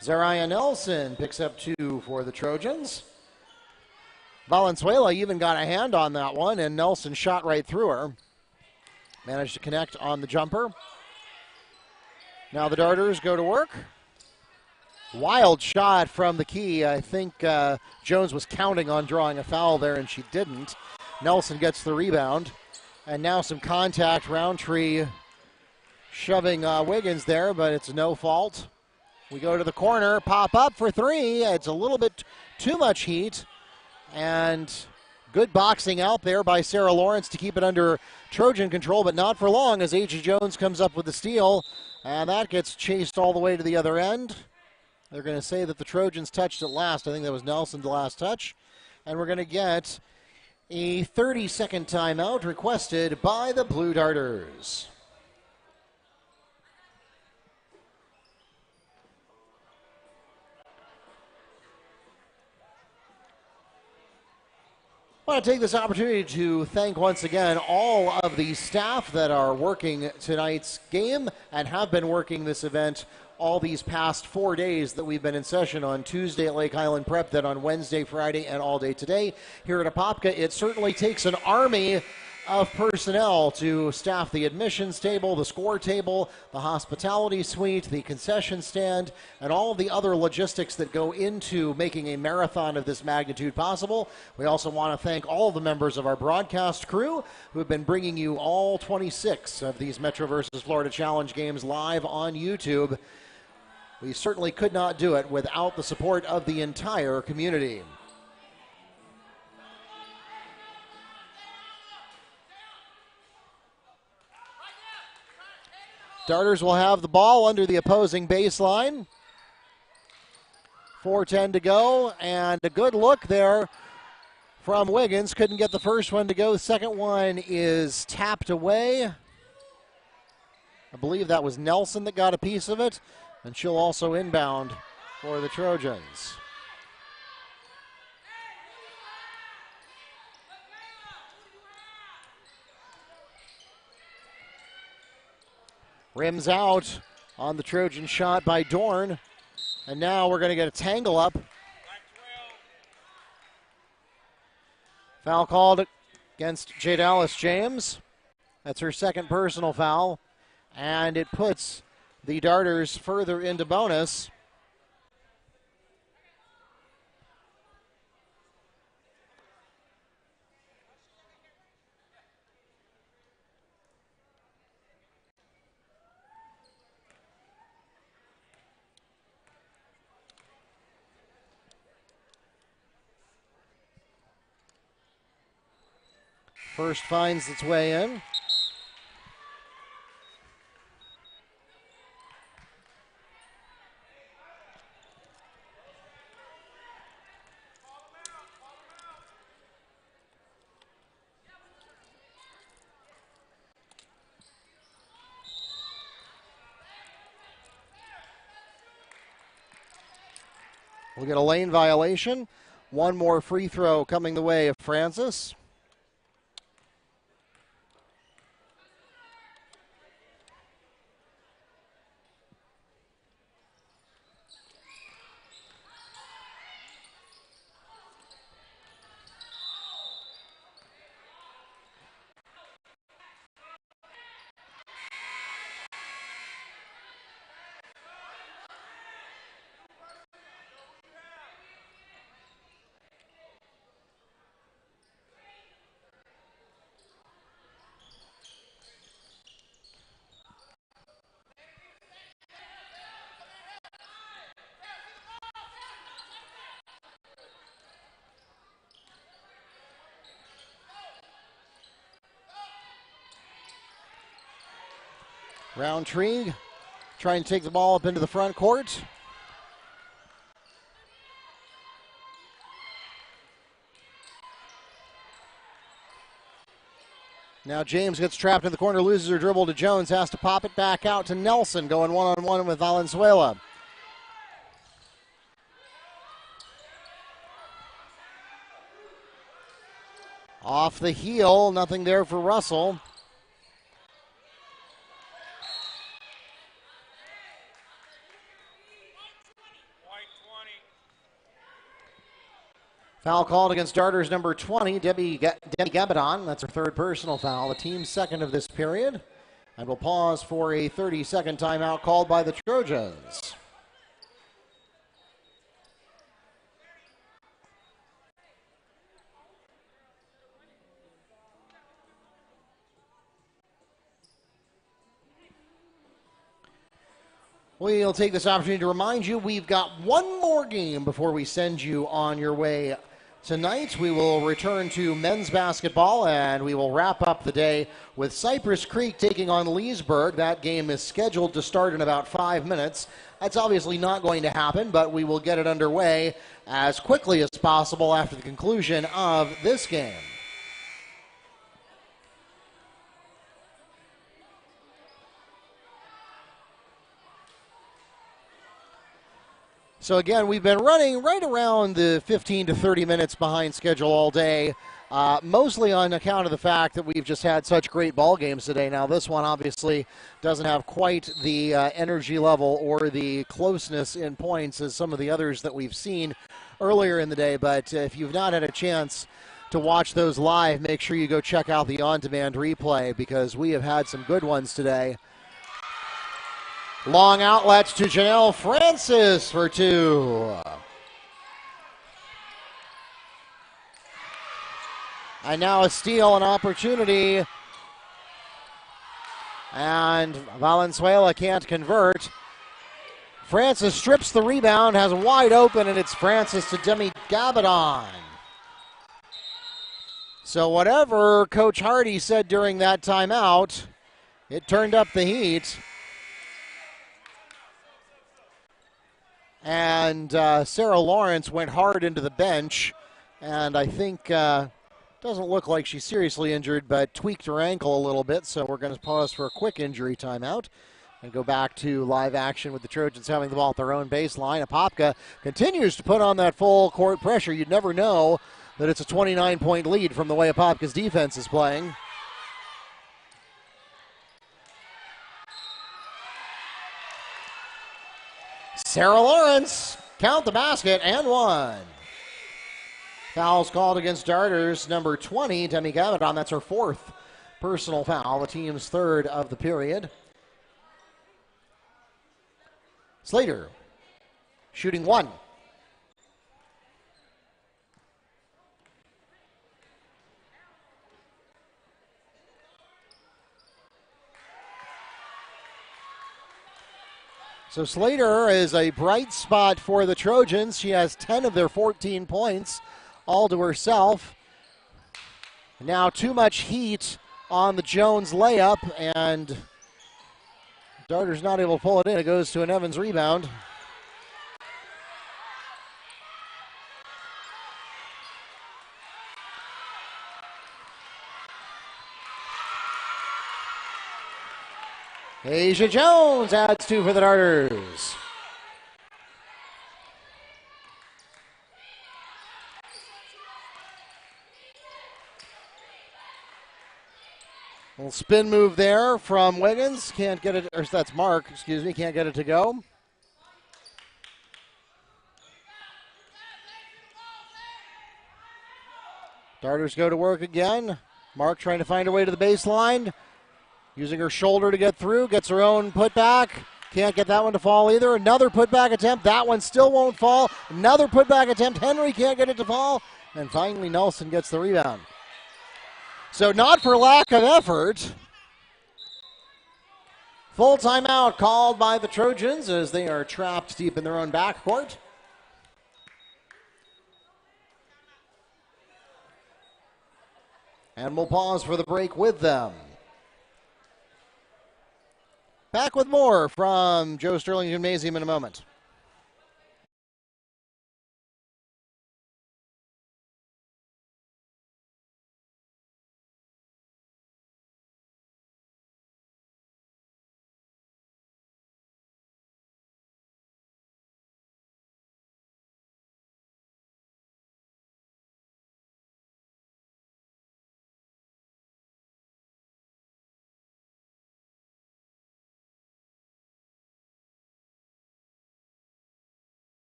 Zariah Nelson picks up 2 for the Trojans. Valenzuela even got a hand on that one, and Nelson shot right through her. Managed to connect on the jumper. Now the Darters go to work. Wild shot from the key. I think Jones was counting on drawing a foul there, and she didn't. Nelson gets the rebound. And now some contact. Roundtree shoving Wiggins there, but it's no fault. We go to the corner, pop up for 3. It's a little bit too much heat. And good boxing out there by Sarah Lawrence to keep it under Trojan control, but not for long as A.J. Jones comes up with the steal. And that gets chased all the way to the other end. They're going to say that the Trojans touched it last. I think that was Nelson's last touch. And we're going to get a 30-second timeout requested by the Blue Darters. I want to take this opportunity to thank once again all of the staff that are working tonight's game and have been working this event all these past 4 days that we've been in session. On Tuesday at Lake Highland Prep, then on Wednesday, Friday, and all day today here at Apopka. It certainly takes an army of personnel to staff the admissions table, the score table, the hospitality suite, the concession stand, and all of the other logistics that go into making a marathon of this magnitude possible. We also want to thank all of the members of our broadcast crew who have been bringing you all 26 of these Metro versus Florida Challenge games live on YouTube. We certainly could not do it without the support of the entire community. Darters will have the ball under the opposing baseline. 4:10 to go, and a good look there from Wiggins. Couldn't get the first one to go. The second one is tapped away. I believe that was Nelson that got a piece of it, and she'll also inbound for the Trojans. Rims out on the Trojan shot by Dorn. And now we're going to get a tangle up. Foul called against Jadalis James. That's her second personal foul. And it puts the Darters further into bonus. First finds its way in. We'll get a lane violation. One more free throw coming the way of Francis. Roundtree trying to take the ball up into the front court. Now James gets trapped in the corner, loses her dribble to Jones, has to pop it back out to Nelson, going one-on-one with Valenzuela. Off the heel, nothing there for Russell. Foul called against Darters number 20, Debbie Gabadon. That's her third personal foul, the team's second of this period. And we'll pause for a 30-second timeout called by the Trojans. We'll take this opportunity to remind you we've got one more game before we send you on your way. Tonight, we will return to men's basketball, and we will wrap up the day with Cypress Creek taking on Leesburg. That game is scheduled to start in about 5 minutes. That's obviously not going to happen, but we will get it underway as quickly as possible after the conclusion of this game. So again, we've been running right around the 15 to 30 minutes behind schedule all day, mostly on account of the fact that we've just had such great ball games today. Now this one obviously doesn't have quite the energy level or the closeness in points as some of the others that we've seen earlier in the day, but if you've not had a chance to watch those live, make sure you go check out the on-demand replay because we have had some good ones today. Long outlets to Janelle Francis for two. And now a steal, an opportunity. And Valenzuela can't convert. Francis strips the rebound, has wide open, and it's Francis to Demi Gabadon. So whatever Coach Hardy said during that timeout, it turned up the heat. And Sarah Lawrence went hard into the bench, and I think doesn't look like she's seriously injured, but tweaked her ankle a little bit, so we're going to pause for a quick injury timeout and go back to live action with the Trojans having the ball at their own baseline. Apopka continues to put on that full court pressure. You'd never know that it's a 29-point lead from the way Apopka's defense is playing. Sarah Lawrence, count the basket, and one. Fouls called against Darters, number 20, Demi Gabadon. That's her fourth personal foul, the team's third of the period. Slater, shooting one. So Slater is a bright spot for the Trojans. She has 10 of their 14 points all to herself. Now too much heat on the Jones layup, and Darter's not able to pull it in. It goes to an Evans rebound. Asia Jones adds two for the Darters. Little spin move there from Wiggins. Can't get it, or that's Mark, excuse me, can't get it to go. Darters go to work again. Mark trying to find her way to the baseline. Using her shoulder to get through, gets her own putback. Can't get that one to fall either. Another putback attempt. That one still won't fall. Another putback attempt. Henry can't get it to fall. And finally, Nelson gets the rebound. So not for lack of effort. Full timeout called by the Trojans as they are trapped deep in their own backcourt. And we'll pause for the break with them. Back with more from Joe Sterling Gymnasium in a moment.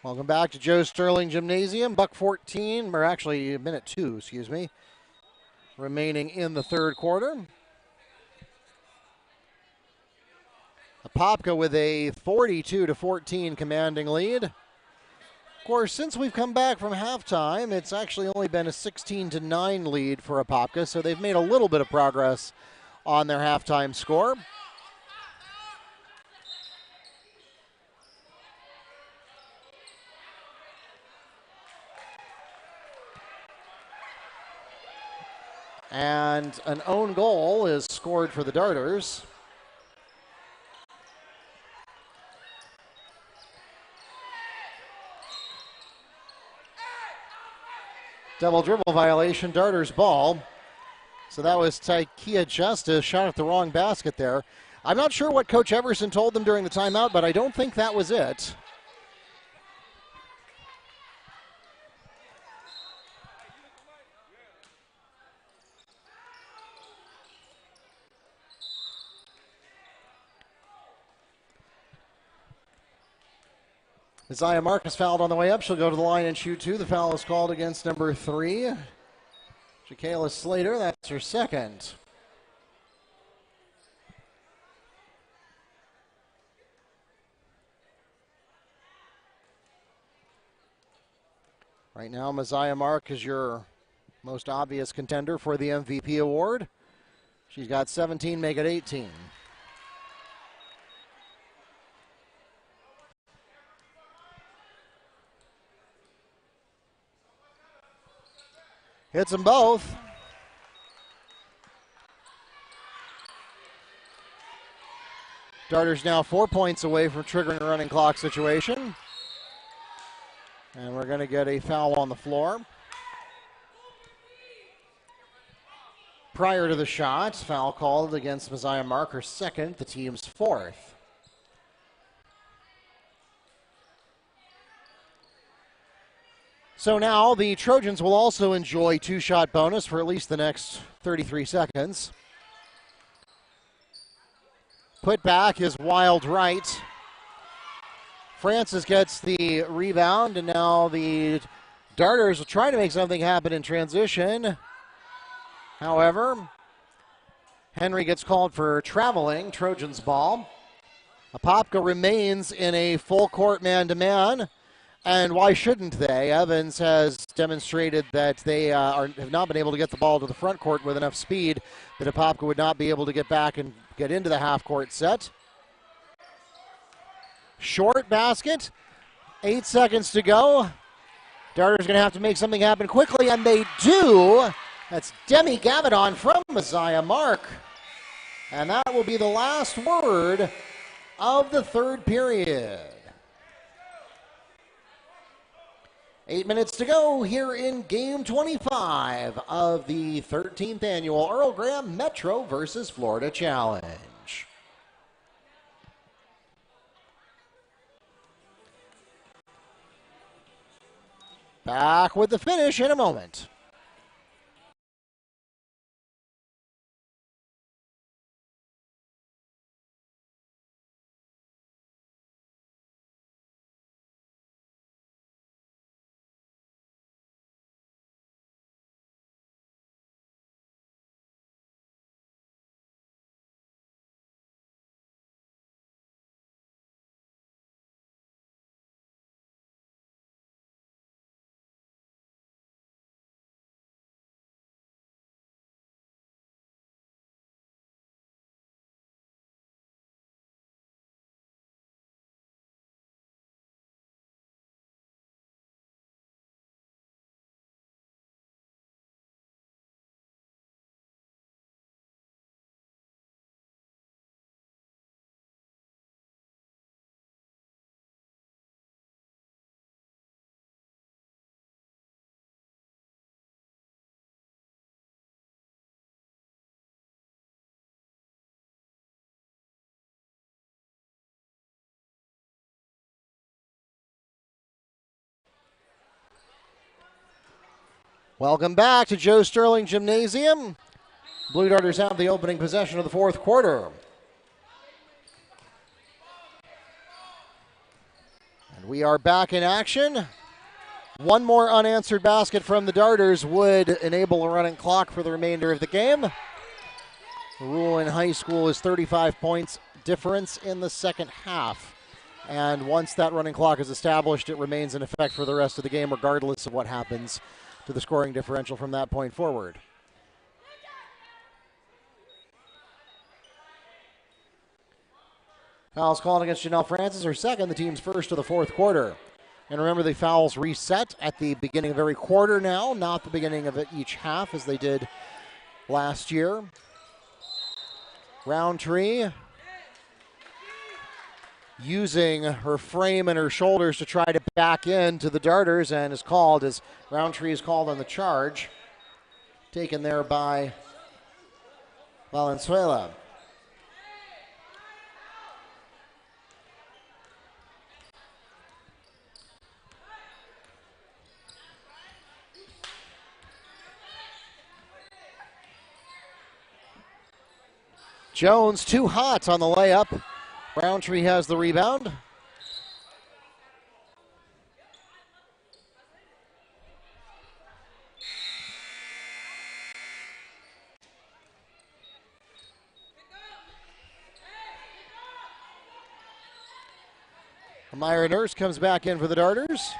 Welcome back to Joe Sterling Gymnasium. Buck 14, or actually minute 2, excuse me, remaining in the third quarter. Apopka with a 42-14 commanding lead. Of course, since we've come back from halftime, it's actually only been a 16-9 lead for Apopka, so they've made a little bit of progress on their halftime score. And an own goal is scored for the Darters. Double dribble violation, Darters ball. So that was Tykia Justice, shot at the wrong basket there. I'm not sure what Coach Everson told them during the timeout, but I don't think that was it. Isaiah Marcus fouled on the way up. She'll go to the line and shoot two. The foul is called against number 3, Jacayla Slater. That's her second. Right now, Messiah Mark is your most obvious contender for the MVP award. She's got 17, make it 18. Hits them both. Darters now 4 points away from triggering a running clock situation. And we're going to get a foul on the floor. Prior to the shot, foul called against Messiah Mark, her second, the team's fourth. So now the Trojans will also enjoy 2-shot bonus for at least the next 33 seconds. Put back is wild right. Francis gets the rebound, and now the Darters will try to make something happen in transition. However, Henry gets called for traveling. Trojans ball. Apopka remains in a full court man-to-man. And why shouldn't they? Evans has demonstrated that they have not been able to get the ball to the front court with enough speed that Apopka would not be able to get back and get into the half-court set. Short basket. 8 seconds to go. Darters going to have to make something happen quickly, and they do. That's Demi Gavidon from Messiah Mark. And that will be the last word of the third period. 8 minutes to go here in Game 25 of the 13th Annual Earl Graham Metro versus Florida Challenge. Back with the finish in a moment. Welcome back to Joe Sterling Gymnasium. Blue Darters have the opening possession of the fourth quarter. And we are back in action. One more unanswered basket from the Darters would enable a running clock for the remainder of the game. The rule in high school is 35 points difference in the second half. And once that running clock is established, it remains in effect for the rest of the game, regardless of what happens to the scoring differential from that point forward. Foul's called against Janelle Francis, her second, the team's first of the fourth quarter. And remember, the fouls reset at the beginning of every quarter now, not the beginning of each half as they did last year. Roundtree using her frame and her shoulders to try to back into the Darters, and is called as Roundtree is called on the charge. Taken there by Valenzuela. Jones too hot on the layup. Roundtree has the rebound. Myra Nurse comes back in for the Darters.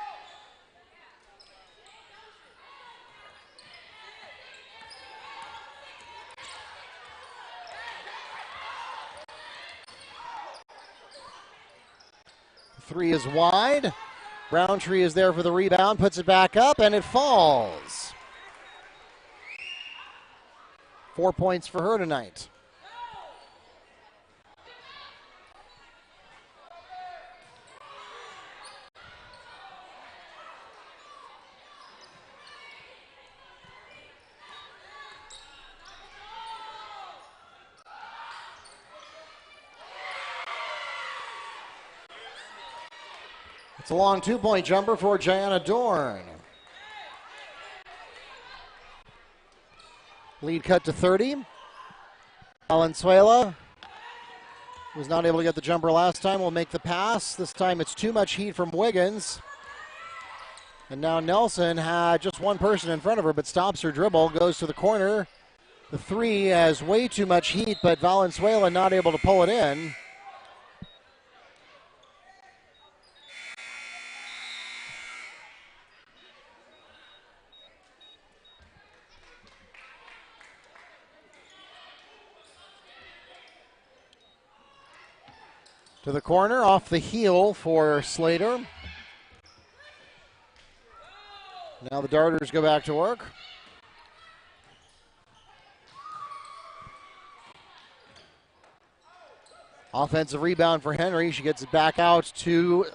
Three is wide. Browntree is there for the rebound, puts it back up, and it falls. 4 points for her tonight. It's a long 2-point jumper for Gianna Dorn. Lead cut to 30. Valenzuela was not able to get the jumper last time. Will make the pass. This time it's too much heat from Wiggins. And now Nelson had just one person in front of her, but stops her dribble, goes to the corner. The three has way too much heat, but Valenzuela not able to pull it in. To the corner, off the heel for Slater. Now the Darters go back to work. Offensive rebound for Henry. She gets it back out to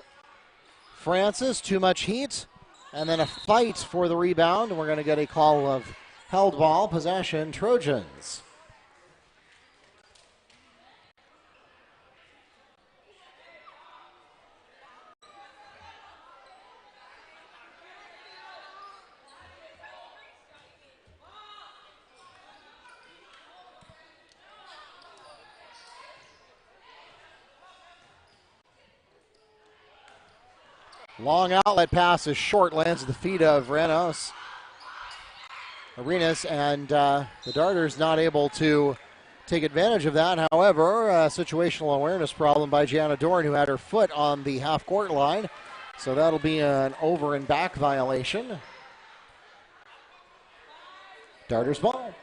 Francis. Too much heat. And then a fight for the rebound. And we're going to get a call of held ball, possession, Trojans. Long outlet pass is short, lands at the feet of Arenas, and the Darters not able to take advantage of that. However, a situational awareness problem by Gianna Dorn, who had her foot on the half-court line. So that'll be an over and back violation. Darters ball.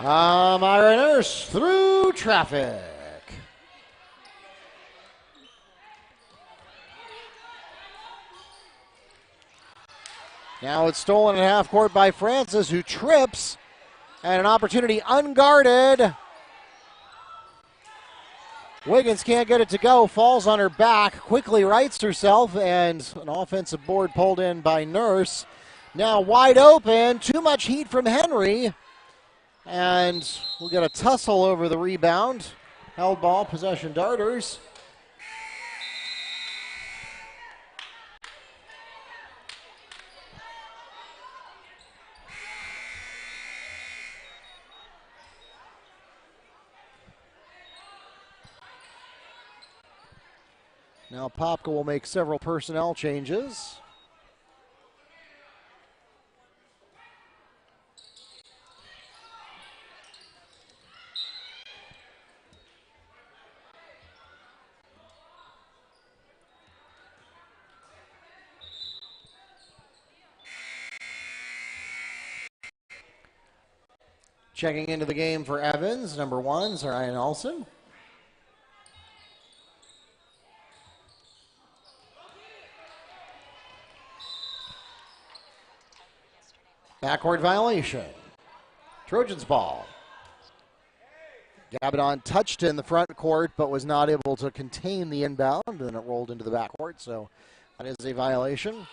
Myra Nurse through traffic. Now it's stolen at half court by Francis, who trips, and an opportunity unguarded. Wiggins can't get it to go, falls on her back, quickly rights herself, and an offensive board pulled in by Nurse. Now wide open, too much heat from Henry. And we'll get a tussle over the rebound. Held ball, possession, Darters. Now Apopka will make several personnel changes. Checking into the game for Evans, number 1, Ryan Olsen. Backcourt violation. Trojans ball. Gabadon touched in the front court, but was not able to contain the inbound, and then it rolled into the backcourt, so that is a violation.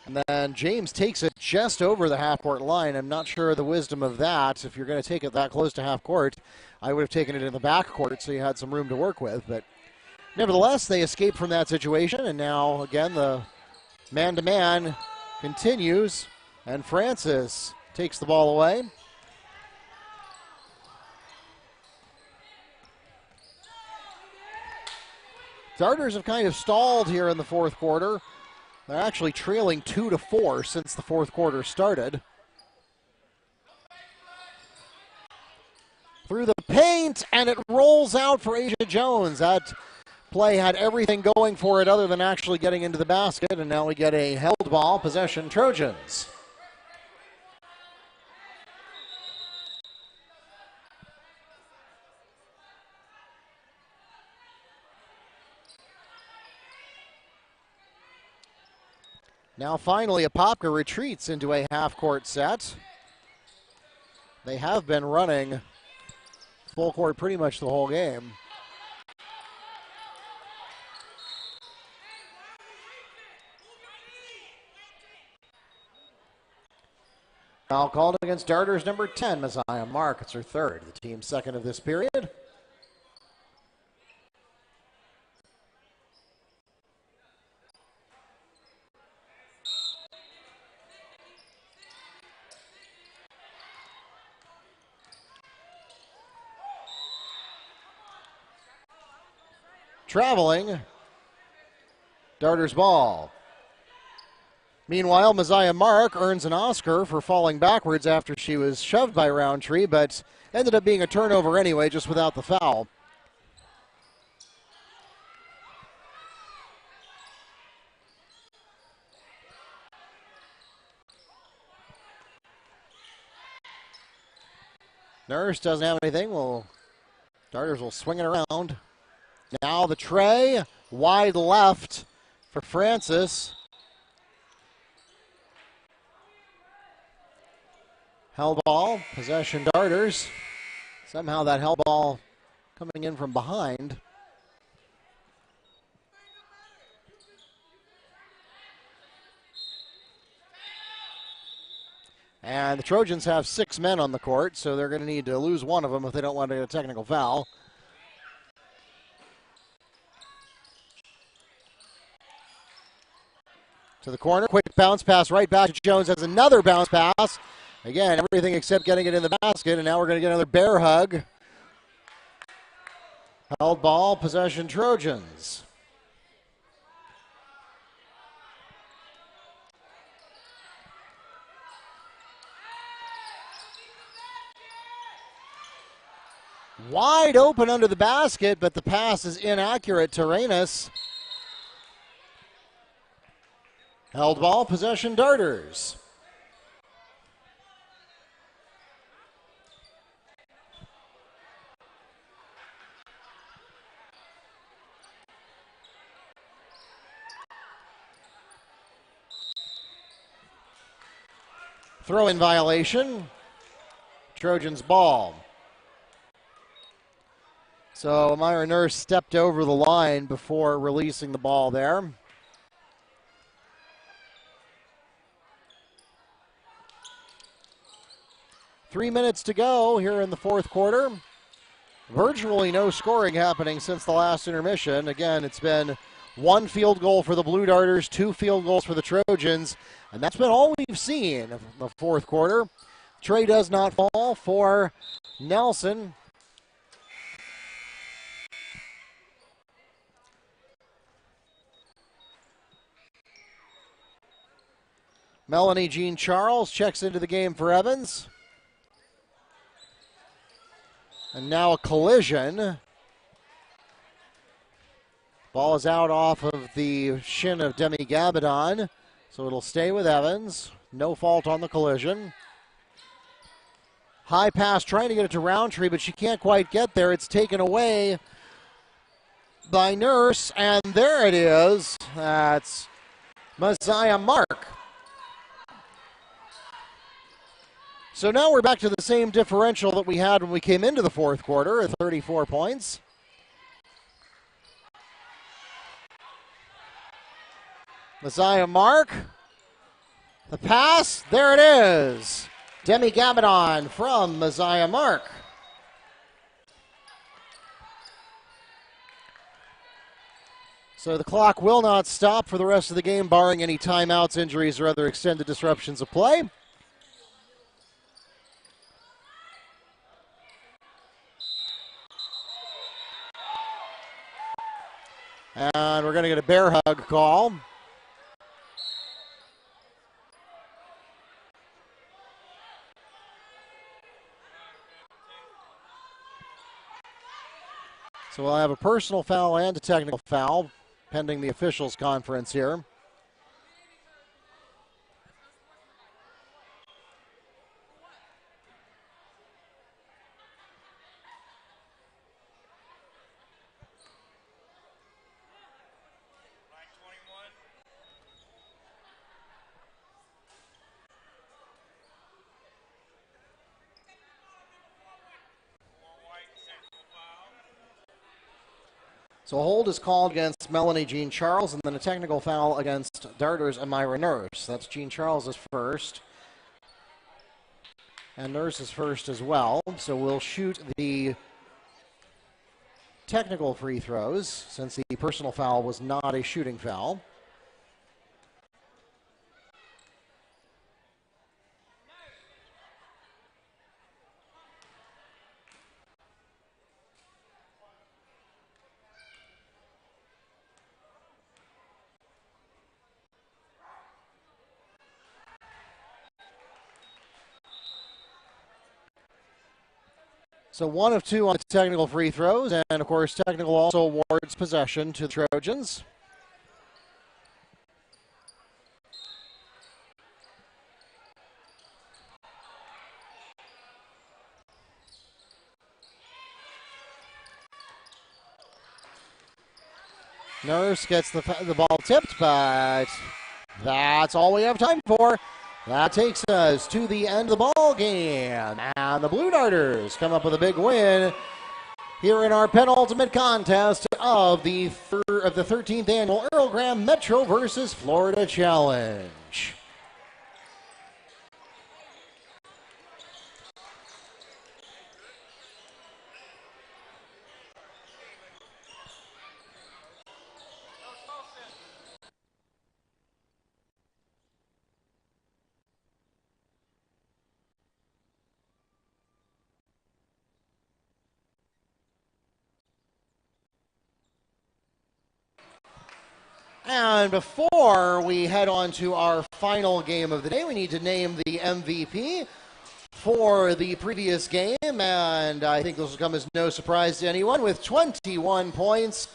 And then James takes it just over the half-court line. I'm not sure of the wisdom of that. If you're going to take it that close to half-court, I would have taken it in the backcourt so you had some room to work with. But nevertheless, they escaped from that situation, and now, again, the man-to-man continues, and Francis takes the ball away. Darters have kind of stalled here in the fourth quarter. They're actually trailing 2-4 since the fourth quarter started. Through the paint, and it rolls out for Asia Jones. That play had everything going for it other than actually getting into the basket, and now we get a held ball, possession Trojans. Now finally, Apopka retreats into a half-court set. They have been running full court pretty much the whole game. Foul called against Darters number 10, Messiah Mark. It's her third, the team's second of this period. Traveling, Darters ball. Meanwhile, Messiah Mark earns an Oscar for falling backwards after she was shoved by Roundtree, but ended up being a turnover anyway, just without the foul. Nurse doesn't have anything. Darters will swing it around. Now the tray, wide left for Francis. Held ball, possession Darters. Somehow that held ball coming in from behind. And the Trojans have 6 men on the court, so they're going to need to lose one of them if they don't want to get a technical foul. To the corner, quick bounce pass right back to Jones. Has another bounce pass. Again, everything except getting it in the basket, and now we're going to get another bear hug. Held ball, possession Trojans. Wide open under the basket, but the pass is inaccurate to Reynes. Held ball, possession Darters. Throw-in violation. Trojans ball. So Myra Nurse stepped over the line before releasing the ball there. Three minutes to go here in the fourth quarter. Virtually no scoring happening since the last intermission. Again, it's been 1 field goal for the Blue Darters, 2 field goals for the Trojans, and that's been all we've seen in the fourth quarter. Tray does not fall for Nelson. Melanie Jean Charles checks into the game for Evans. And now a collision. Ball is out off of the shin of Demi Gabadon, so it'll stay with Evans. No fault on the collision. High pass trying to get it to Roundtree, but she can't quite get there. It's taken away by Nurse, and there it is. That's Messiah Mark. So now we're back to the same differential that we had when we came into the fourth quarter at 34 points. Messiah Mark. The pass, there it is. Demi Gabadon from Messiah Mark. So the clock will not stop for the rest of the game, barring any timeouts, injuries, or other extended disruptions of play. And we're going to get a bear hug call. So we'll have a personal foul and a technical foul pending the officials' conference here. So a hold is called against Melanie Jean Charles, and then a technical foul against Darters Amira Nurse. That's Jean Charles' first. And Nurse is first as well. So we'll shoot the technical free throws, since the personal foul was not a shooting foul. So 1 of 2 on the technical free throws, and of course technical also awards possession to the Trojans. Nurse gets the ball tipped, but that's all we have time for. That takes us to the end of the ball game, and the Blue Darters come up with a big win here in our penultimate contest of the 13th annual Earl Graham Metro versus Florida Challenge. And before we head on to our final game of the day, we need to name the MVP for the previous game. And I think this will come as no surprise to anyone. With 21 points,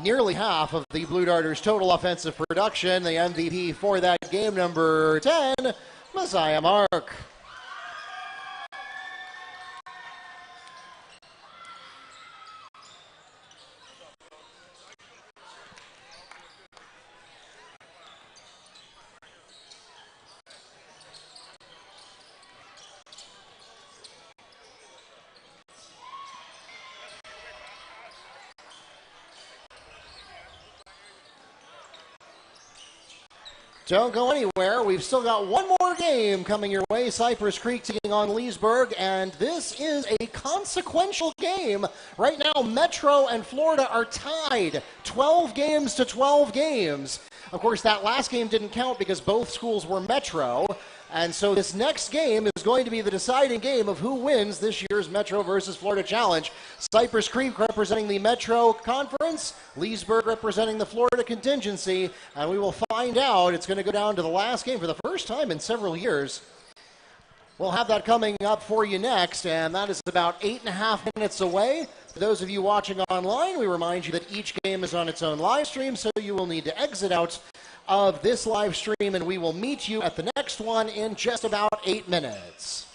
nearly half of the Blue Darters' total offensive production, the MVP for that game, number 10, Messiah Mark. Don't go anywhere. We've still got one more game coming your way. Cypress Creek taking on Leesburg, and this is a consequential game. Right now, Metro and Florida are tied 12 games to 12 games. Of course, that last game didn't count because both schools were Metro. And so this next game is going to be the deciding game of who wins this year's Metro versus Florida Challenge. Cypress Creek representing the Metro Conference, Leesburg representing the Florida contingency, and we will find out. It's going to go down to the last game for the first time in several years. We'll have that coming up for you next, and that is about 8.5 minutes away. For those of you watching online, we remind you that each game is on its own live stream, so you will need to exit out of this live stream, and we will meet you at the next one in just about 8 minutes.